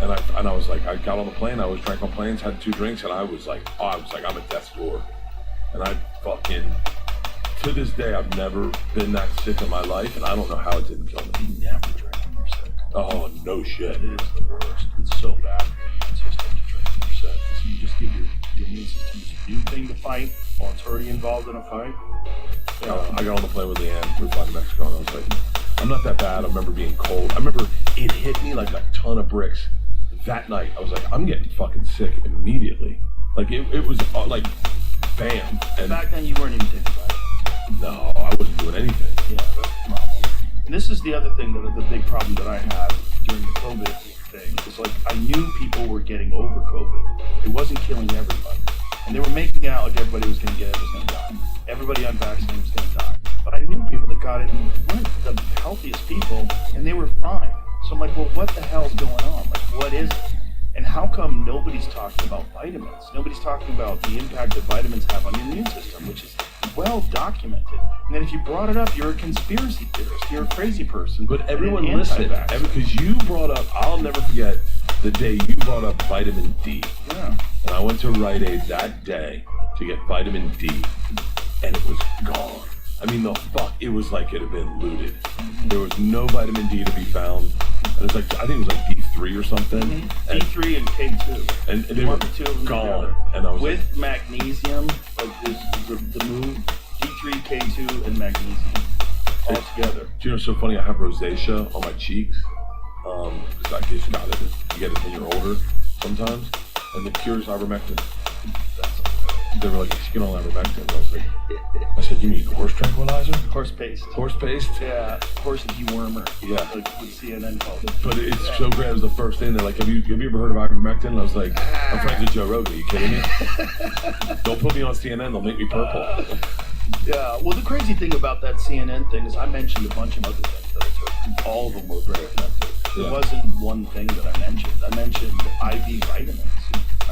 And I was like, I got on the plane, drank on planes, had 2 drinks, and I was like, I'm at death's door. And I fucking, to this day, I've never been that sick in my life, and I don't know how it didn't kill me. You never drink when you're sick. Oh, no shit. It is the worst. It's so bad. It's just like to drink when you're sick. So you just give your immune system this new thing to fight while it's already involved in a fight. I got on the plane with Leanne, we were flying to Mexico, and I was like, I'm not that bad. I remember being cold. I remember it hit me like a ton of bricks. That night, I was like, I'm getting fucking sick immediately. Like, it was like, bam. And back then, you weren't even taking vitamins. no, I wasn't doing anything. Yeah, that's the problem. And this is the other thing, the big problem that I had during the COVID thing. It's like, I knew people were getting over COVID. It wasn't killing everybody. And they were making it out like everybody was going to get it, was going to die. Everybody unvaccinated was going to die. But I knew people that got it and weren't the healthiest people, and they were fine. So I'm like, well, what the hell's going on? Like, what is it? And how come nobody's talking about vitamins? Nobody's talking about the impact that vitamins have on your immune system, which is well documented. And then if you brought it up, you're a conspiracy theorist. You're a crazy person. But and everyone an listened. anti-vaxxer. Because you brought up, I'll never forget the day you brought up vitamin D. Yeah. And I went to Rite Aid that day to get vitamin D, and it was gone. I mean, it was like it had been looted. There was no vitamin D to be found. And it was like, I think it was like D3 or something. Mm-hmm. And, D3 and K2. and they were The two of them gone. together. And I was with magnesium, like this, the move, D3, K2, and magnesium all together. Do you know what's so funny? I have rosacea on my cheeks. Because I just got it. You get it when you're older sometimes. And the cure is ivermectin. They were like, you can all ivermectin. And I was like, I said, you mean horse tranquilizer? Horse paste. Horse paste? Yeah, horse dewormer. Yeah. Like what CNN called it. But it's so great. It was the first thing. They're like, have you ever heard of ivermectin? And I was like, I'm friends with Joe Rogan. Are you kidding me? Don't put me on CNN. They'll make me purple. Yeah, well, the crazy thing about that CNN thing is I mentioned a bunch of other things that I took. All of them were very effective. Yeah. There wasn't one thing that I mentioned. I mentioned IV vitamins.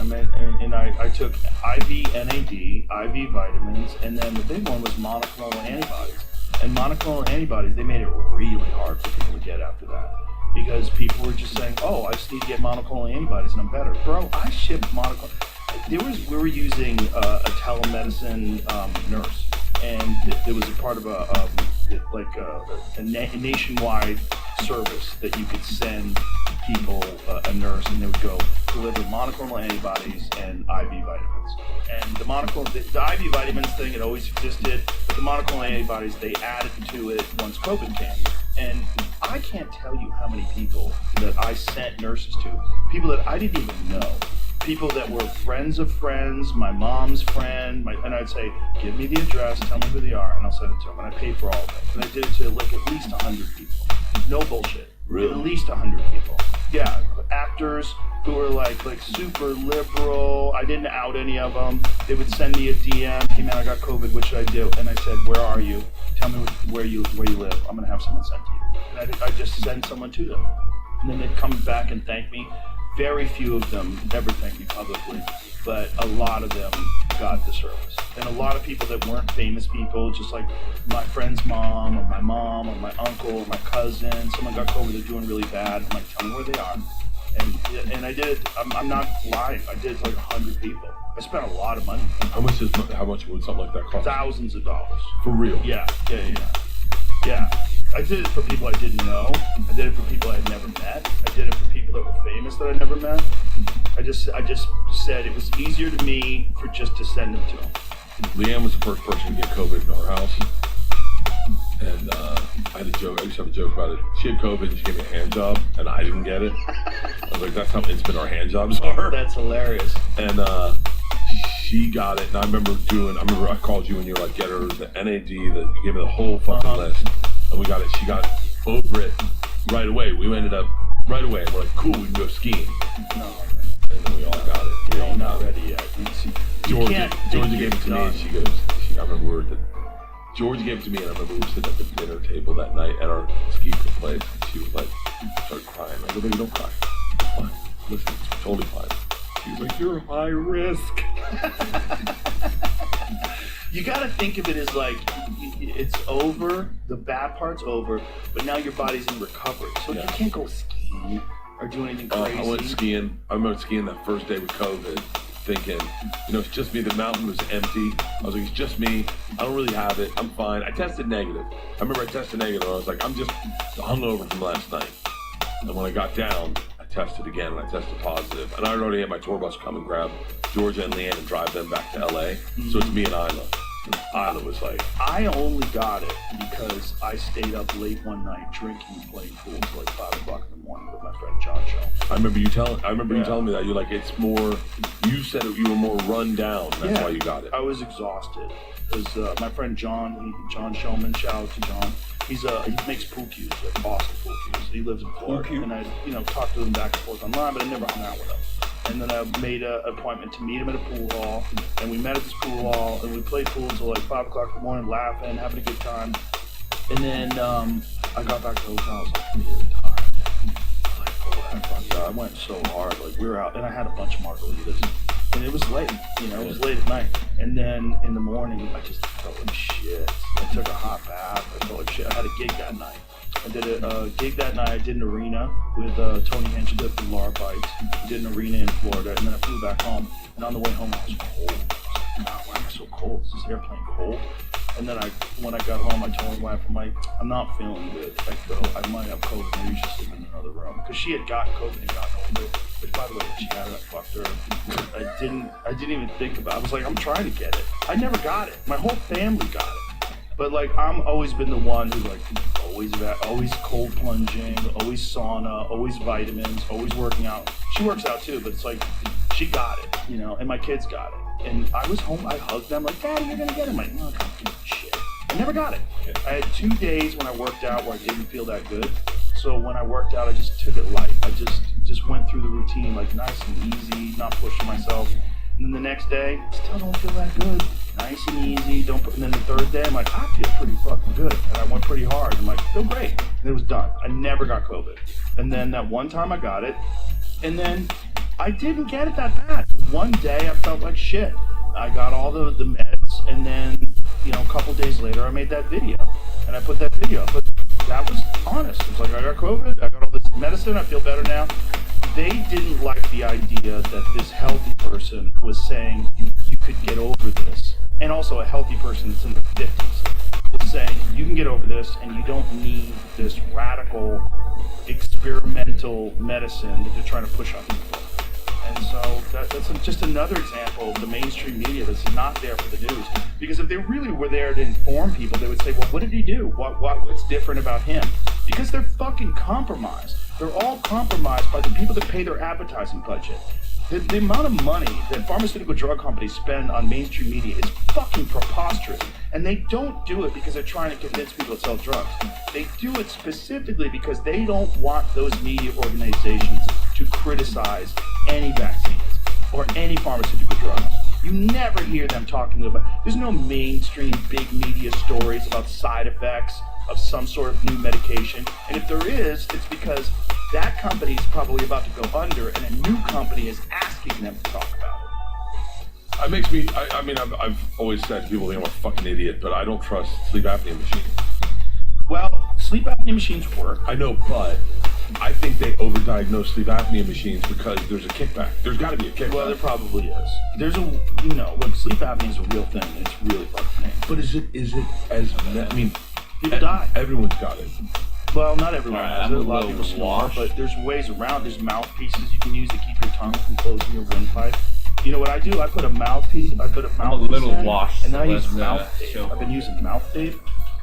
I took IV NAD, IV vitamins, and then the big one was monoclonal antibodies. And monoclonal antibodies, they made it really hard for people to get after that. Because people were just saying, oh, I just need to get monoclonal antibodies and I'm better. Bro, I shipped monoclonal. We were using a telemedicine nurse. And it was a part of a nationwide service that you could send people a nurse, and they would go deliver monoclonal antibodies and IV vitamins. And the IV vitamins thing, it always existed, but the monoclonal antibodies, they added to it once COVID came. And I can't tell you how many people that I sent nurses to, people that I didn't even know. People that were friends of friends, my mom's friend, and I'd say, give me the address, tell me who they are, and I'll send it to them. And I paid for all of it. And I did it to like at least 100 people. No bullshit. Really? At least 100 people. Yeah, actors who were like super liberal. I didn't out any of them. They would send me a DM, hey man, I got COVID, what should I do? And I said, where are you? Tell me where you live. I'm gonna have someone sent to you. And I just send someone to them. And then they'd come back and thank me. Very few of them ever thanked me publicly, but a lot of them got the service. And a lot of people that weren't famous people, just like my friend's mom or my uncle or my cousin, someone got COVID, they're doing really bad. I'm like, tell me where they are. And I did it, I'm not lying, I did it to like 100 people. I spent a lot of money. How much would something like that cost? Thousands of dollars. For real? Yeah. I did it for people I didn't know. I did it for people I had never met. I did it for people that were famous that I never met. I just said it was easier to me for just to send them to them. Leanne was the first person to get COVID in our house. And I used to have a joke about it. She had COVID and she gave me a hand job, and I didn't get it. I was like, that's how intimate our hand jobs are. That's hilarious. And she got it, and I remember I called you and you were like, get her the NAD, you gave me the whole fucking list. And we got it, she got over it right away. We ended up right away, and we're like, cool, we can go skiing. No. And then we all got it. We all not got it. ready yet. Georgia gave it to me, and she goes, I remember Georgia gave it to me, and I remember we were sitting at the dinner table that night at our ski place, and she was like, started crying. I go, baby, don't cry. It's fine. Listen, it's totally fine. She was like, you're high risk. You gotta think of it as like, it's over, the bad part's over, but now your body's in recovery. So you can't go skiing or do anything crazy. I went skiing. I remember skiing that first day with COVID, thinking, it's just me. The mountain was empty. I was like, it's just me. I don't really have it. I'm fine. I tested negative. I remember I tested negative, and I was like, I'm just hungover from last night. And when I got down, I tested again, and I tested positive. And I already had my tour bus come and grab Georgia and Leanne and drive them back to LA. So it's me and Isla. And Isla was like, I only got it because I stayed up late one night drinking and playing pool until like 5 o'clock in the morning with my friend John Shaw. I remember you telling me that. You're like, it's more, you said you were more run down. That's why you got it. I was exhausted. Because my friend John Showman, shout out to John. He makes pool cues, like awesome pool cues. He lives in Florida. And I, talked to him back and forth online, but I never hung out with him. And then I made an appointment to meet him at a pool hall. And we met at this pool hall, and we played pool until like 5 o'clock in the morning, laughing, having a good time. And then I got back to the hotel. I was like, really tired. I was like, oh, God, I went so hard. Like, we were out, and I had a bunch of margaritas. And it was late, it was late at night. And then in the morning, I just felt like shit. I took a hot bath. I felt like shit. I had a gig that night. I did a gig that night. I did an arena with Tony Henschel from Laura Bites. I did an arena in Florida, and then I flew back home. And on the way home, I was cold. God, why am I so cold? Is this airplane cold? And then when I got home, I told my wife, I'm like, I'm not feeling good. I might have COVID. Maybe you should sleep in another room. Because she had gotten COVID and gotten over it. Which, by the way, when she had it, I fucked her. I didn't even think about it. I was like, I'm trying to get it. I never got it. My whole family got it. But like, I'm always been the one who like, always cold plunging, always sauna, always vitamins, always working out. She works out too, but it's like, she got it, you know, and my kids got it. And I was home, I hugged them like, Daddy, you're gonna get it. I'm like, no, I can't give a shit. I never got it. I had 2 days when I worked out where I didn't feel that good. So when I worked out, I just took it light. I just went through the routine like nice and easy, not pushing myself. And then the next day, still don't feel that good. Nice and easy, and then the third day, I'm like, I feel pretty fucking good. And I went pretty hard. I'm like, feel great. And it was done. I never got COVID. And then that one time I got it, and then I didn't get it that bad. One day I felt like shit. I got all the meds, and then, you know, a couple days later I made that video. And I put that video up. But that was honest. It was like, I got COVID, I got all this medicine, I feel better now. They didn't like the idea that this healthy person was saying you could get over this. And also a healthy person that's in the 50s was saying you can get over this and you don't need this radical experimental medicine that they're trying to push on people. And so that's just another example of the mainstream media that's not there for the news. Because if they really were there to inform people, they would say, well, what did he do? What's different about him? Because they're fucking compromised. They're all compromised by the people that pay their advertising budget. The amount of money that pharmaceutical drug companies spend on mainstream media is fucking preposterous. And they don't do it because they're trying to convince people to sell drugs. They do it specifically because they don't want those media organizations to criticize any vaccines or any pharmaceutical drugs. You never hear them talking about, there's no mainstream big media stories about side effects of some sort of new medication. And if there is, it's because that company is probably about to go under and a new company is asking them to talk about it. It makes me, I mean, I've always said people think I'm a fucking idiot, but I don't trust sleep apnea machines. Well, sleep apnea machines work. I know, but I think they overdiagnose sleep apnea machines because there's a kickback. There's got to be a kickback. Well, there probably is. There's a, you know, look, sleep apnea is a real thing. And it's really fucking thing. But is it as, I mean, People die. Everyone's got it. Well, not everyone Alright, has it. A I'm a lot of little people snore, washed. but there's ways around. There's mouthpieces you can use to keep your tongue from closing your windpipe. You know what I do? I put a mouthpiece. I'm a little in, washed, and then I so use let's, mouth tape. show. I've been using mouth tape.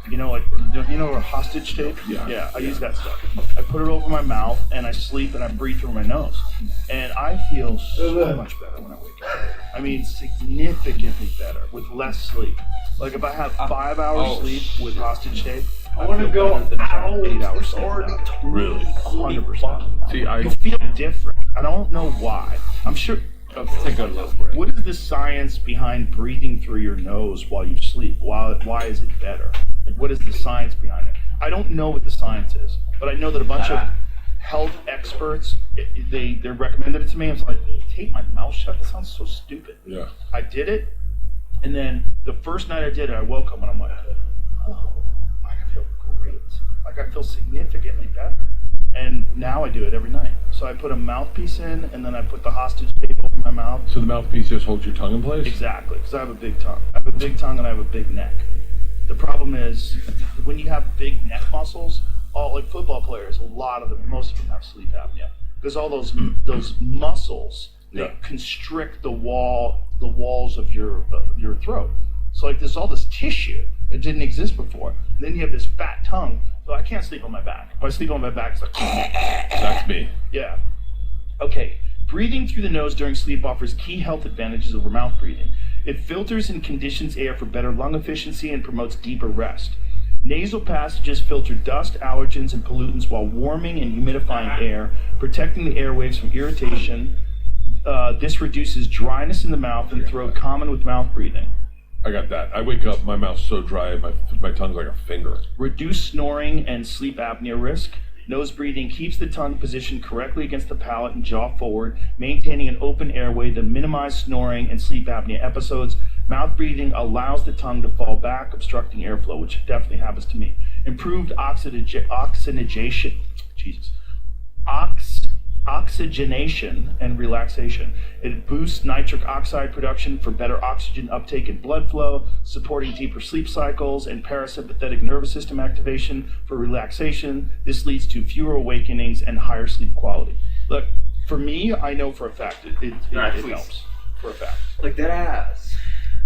You know, like you know, a hostage tape. Yeah. I use that stuff. I put it over my mouth, and I sleep, and I breathe through my nose, and I feel so much better when I wake up. I mean, significantly better with less sleep. Like if I have 5 hours sleep with hostage tape, I want to go better than if I have 8 hours sleep without it. Really? 100%. See, You feel different. I don't know why. I'm sure. Let's take a look break. What is the science behind breathing through your nose while you sleep? Why is it better? Like, what is the science behind it? I don't know what the science is, but I know that a bunch of health experts, they recommended it to me. I was like, tape my mouth shut? That sounds so stupid. Yeah. I did it, and then the first night I did it, I woke up and I'm like, oh, I feel great. Like I feel significantly better. And now I do it every night. So I put a mouthpiece in, and then I put the hostage tape over my mouth. So the mouthpiece just holds your tongue in place? Exactly, because I have a big tongue. I have a big tongue and I have a big neck. The problem is, when you have big neck muscles, all like football players, most of them have sleep apnea. Because all those muscles, they constrict the walls of your throat. So like there's all this tissue that didn't exist before. And then you have this fat tongue, so I can't sleep on my back. If I sleep on my back, it's like, That's me. yeah. Okay, breathing through the nose during sleep offers key health advantages over mouth breathing. It filters and conditions air for better lung efficiency and promotes deeper rest. Nasal passages filter dust, allergens, and pollutants while warming and humidifying air, protecting the airwaves from irritation. This reduces dryness in the mouth and throat common with mouth breathing. I got that. I wake up, my mouth's so dry, my tongue's like a finger. Reduce snoring and sleep apnea risk. Nose breathing keeps the tongue positioned correctly against the palate and jaw forward, maintaining an open airway to minimize snoring and sleep apnea episodes. Mouth breathing allows the tongue to fall back, obstructing airflow, which definitely happens to me. Improved oxygenation oxygenation and relaxation. It boosts nitric oxide production for better oxygen uptake and blood flow, supporting deeper sleep cycles and parasympathetic nervous system activation for relaxation. This leads to fewer awakenings and higher sleep quality. Look, for me, I know for a fact it helps. For a fact. Like that ass.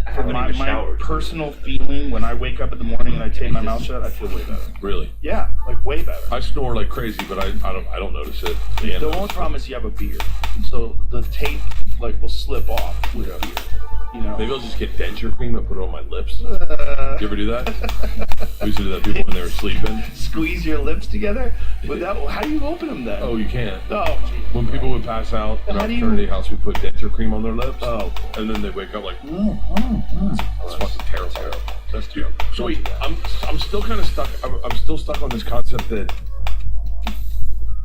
I For haven't my even showered. personal feeling, when I wake up in the morning and I take my mouth shut, I feel way better. Really? Yeah, like way better. I snore like crazy, but I don't notice it. The only problem is you have a beard, so the tape like will slip off with a beard. You know. Maybe I'll just get denture cream and put it on my lips. You ever do that? We used to do that people when they were sleeping. Squeeze your lips together. But how do you open them then? Oh, you can't. Oh, When people would pass out in How our do you- fraternity house, we put denture cream on their lips. Oh. And then they wake up like, that's fucking terrible. That's terrible. So wait, I'm still kind of stuck. I'm still stuck on this concept that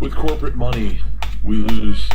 with corporate money, we lose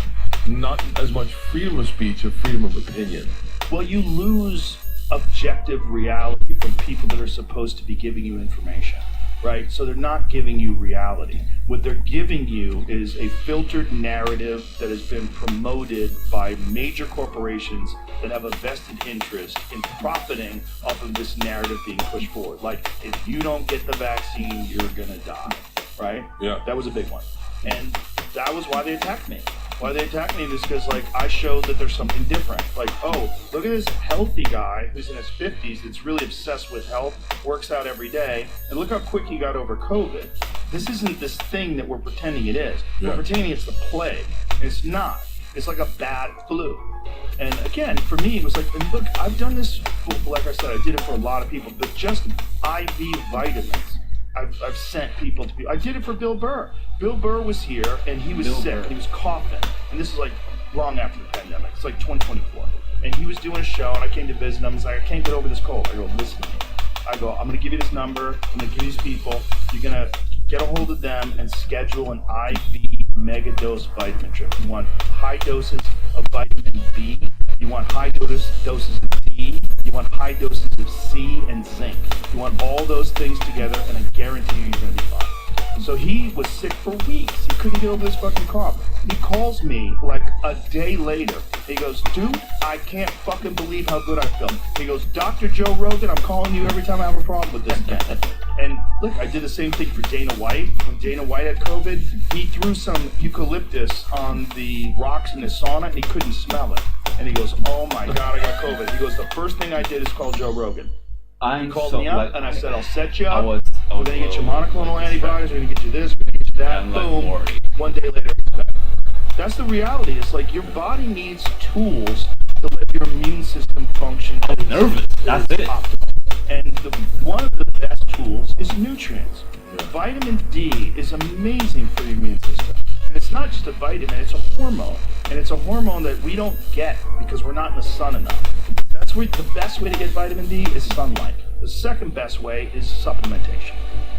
not as much freedom of speech as freedom of opinion. Well, you lose objective reality from people that are supposed to be giving you information, right? So they're not giving you reality. What they're giving you is a filtered narrative that has been promoted by major corporations that have a vested interest in profiting off of this narrative being pushed forward. Like, if you don't get the vaccine, you're gonna die, right? Yeah. That was a big one. And that was why they attacked me. Why they attacked me is because, like, I showed that there's something different. Like, oh, look at this healthy guy who's in his 50s that's really obsessed with health, works out every day, and look how quick he got over COVID. This isn't this thing that we're pretending it is. Yeah. We're pretending it's the plague. It's not. It's like a bad flu. And again, for me, it was like, and look, I've done this, like I said, I did it for a lot of people, but just IV vitamins. I've sent people to people. I did it for Bill Burr. Bill Burr was here and he was sick and he was coughing. And this is like long after the pandemic. It's like 2024. And he was doing a show and I came to visit him. I was like, I can't get over this cold. I go, listen to me. I go, I'm going to give you this number. I'm going to give you these people. You're going to get a hold of them and schedule an IV mega dose vitamin trip. You want high doses of vitamin B. You want high doses of D. You want high doses of C and zinc. You want all those things together, and I guarantee you, you're going to be fine. So he was sick for weeks. He couldn't get over this fucking cough. He calls me like a day later. He goes, dude, I can't fucking believe how good I feel. He goes, Dr. Joe Rogan, I'm calling you every time I have a problem with this again. And look, I did the same thing for Dana White. When Dana White had COVID, he threw some eucalyptus on the rocks in the sauna and he couldn't smell it. And he goes, oh my God, I got COVID. He goes, the first thing I did is call Joe Rogan. He called me up and I said, I'll set you up. We're going to get you monoclonal antibodies. We're going to get you this. We're going to get you that. Boom. One day later, he's back. That's the reality. It's like your body needs tools to let your immune system function. I was nervous. That's it. Optimal. And one of the best tools is nutrients. Vitamin D is amazing for your immune system. And it's not just a vitamin, it's a hormone. And it's a hormone that we don't get because we're not in the sun enough. That's where the best way to get vitamin D is sunlight. The second best way is supplementation.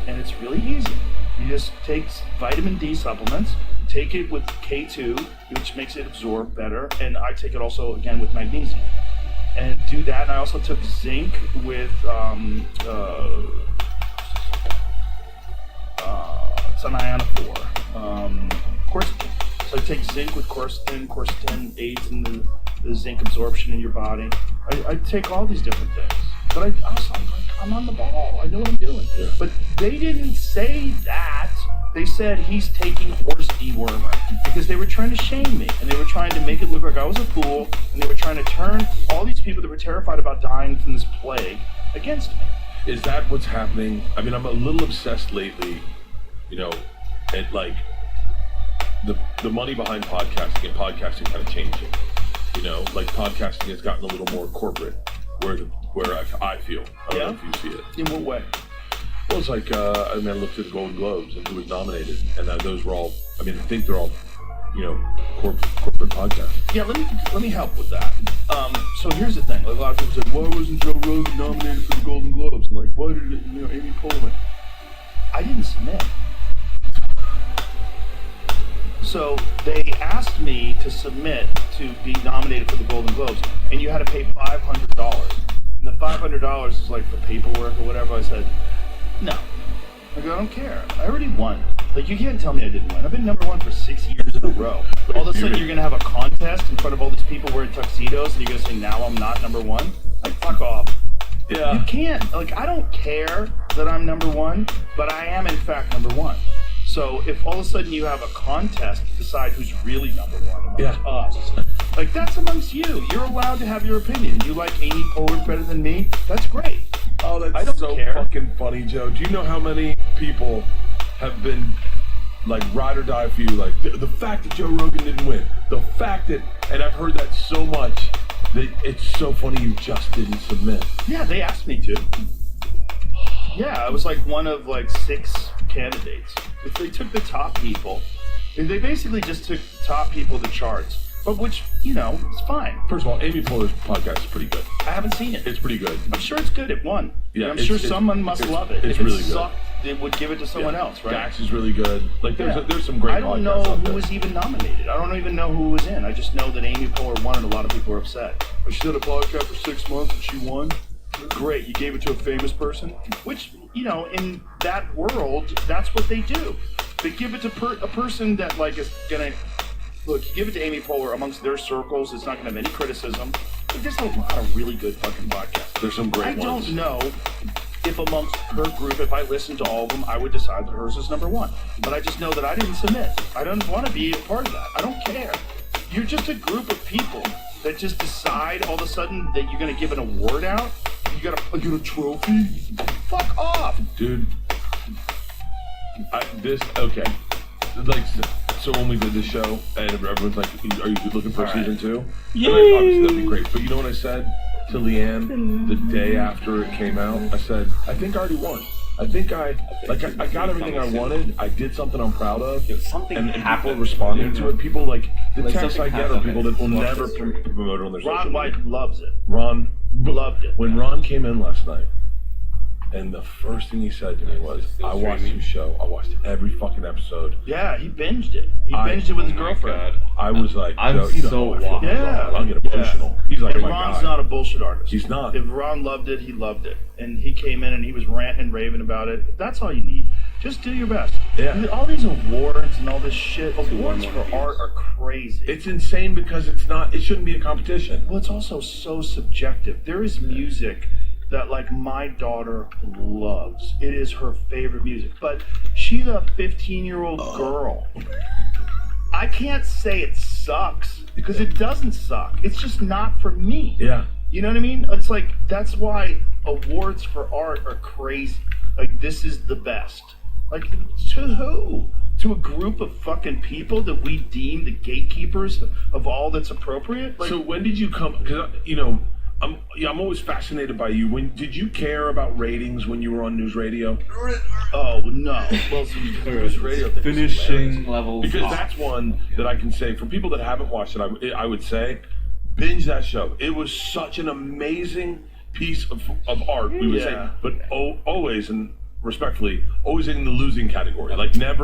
And it's really easy. You just take vitamin D supplements, take it with K2, which makes it absorb better, and I take it also, again, with magnesium. And do that, and I also took zinc with ionophore, quercetin. So I take zinc with quercetin aids in the zinc absorption in your body. I take all these different things. But I'm on the ball. I know what I'm doing. Yeah. But they didn't say that. They said he's taking horse dewormer because they were trying to shame me and they were trying to make it look like I was a fool and they were trying to turn all these people that were terrified about dying from this plague against me. Is that what's happening? I mean, I'm a little obsessed lately, at like the money behind podcasting and podcasting kind of changing. Like podcasting has gotten a little more corporate, where I feel. I don't know if you see it. In what way? Well, it's like, I looked at the Golden Globes and who was nominated, and those were all, I think they're all, corporate podcasts. Yeah, let me help with that. So here's the thing. Like, a lot of people say, why wasn't Joe Rogan nominated for the Golden Globes? And like, why did Amy Poehler? I didn't submit. So they asked me to submit to be nominated for the Golden Globes, and you had to pay $500. And the $500 is like for paperwork or whatever. I said, no. I go, I don't care. I already won. Like, you can't tell me I didn't win. I've been number 1 for 6 years in a row. All of a sudden, you're gonna have a contest in front of all these people wearing tuxedos, and you're gonna say, now I'm not number 1? Like, fuck off. Yeah. You can't. Like, I don't care that I'm number 1, but I am, in fact, number 1. So if all of a sudden you have a contest to decide who's really number 1 amongst us, like, that's amongst you. You're allowed to have your opinion. You like Amy Poehler better than me? That's great. Oh, that's I don't so care. fucking funny, Joe. Do you know how many people have been like ride or die for you? Like the fact that Joe Rogan didn't win, the fact that, and I've heard that so much that it's so funny you just didn't submit. Yeah, they asked me to. Yeah, I was like one of like 6 candidates. If they took the top people, they basically just took the top people of the charts. But which, you know, it's fine. First of all, Amy Poehler's podcast is pretty good. I haven't seen it. It's pretty good. I'm sure it's good. It won. Yeah, I'm sure someone must love it. It's If really it good. sucked, they would give it to someone else, right? Dax is really good. Like Yeah. there's some great I don't podcasts know out who there. was even nominated. I don't even know who was in. I just know that Amy Poehler won, and a lot of people were upset. But she did a podcast for 6 months and she won. Great, you gave it to a famous person, which, you know, in that world, that's what they do. They give it to a person that like is gonna look. You give it to Amy Poehler amongst their circles, it's not gonna have any criticism. But there's a lot of really good fucking podcasts. There's some great I ones. don't know if amongst her group, if I listened to all of them, I would decide that hers is number 1. But I just know that I didn't submit. I don't want to be a part of that. I don't care. You're just a group of people that just decide all of a sudden that you're going to give an award out. You got to get a trophy. Fuck off. Dude. Okay. Like, so when we did the show, and everyone's like, are you looking for season 2? Yay! Obviously, that'd be great. But you know what I said to Leanne the day after it came out? I said, I think I already won. I got everything I wanted. I did something I'm proud of. Something and people happened. responding to it. People like the Like texts I something get are people that will happened. never promote it on their social Ron media. White loves it. Ron Loved it. When Ron came in last night, and the first thing he said to me was, I watched your show. I watched every fucking episode. Yeah, he binged it. He binged it with his girlfriend. I was like, I'm Joe, you know so how I feel about Yeah. Ron. I'll get emotional. He's like, And my Ron's guy. not a bullshit artist. He's not. If Ron loved it, he loved it. And he came in and he was ranting and raving about it. That's all you need. Just do your best. Yeah. All these awards and all this shit, awards for art are crazy. It's insane because it shouldn't be a competition. Well, it's also so subjective. There is music that, like, my daughter loves. It is her favorite music. But she's a 15-year-old girl. I can't say it sucks because it doesn't suck. It's just not for me. Yeah. You know what I mean? It's like, that's why awards for art are crazy. Like, this is the best. Like, to who? To a group of fucking people that we deem the gatekeepers of all that's appropriate? Like, So when did you come? Because you know, I'm always fascinated by you. When did you care about ratings when you were on news radio? oh, no. Well, news radio thing was hilarious. Finishing levels. Because that's one that I can say for people that haven't watched it. I would say binge that show. It was such an amazing piece of art. We would say, Yeah. but always and respectfully, always in the losing category. Like never.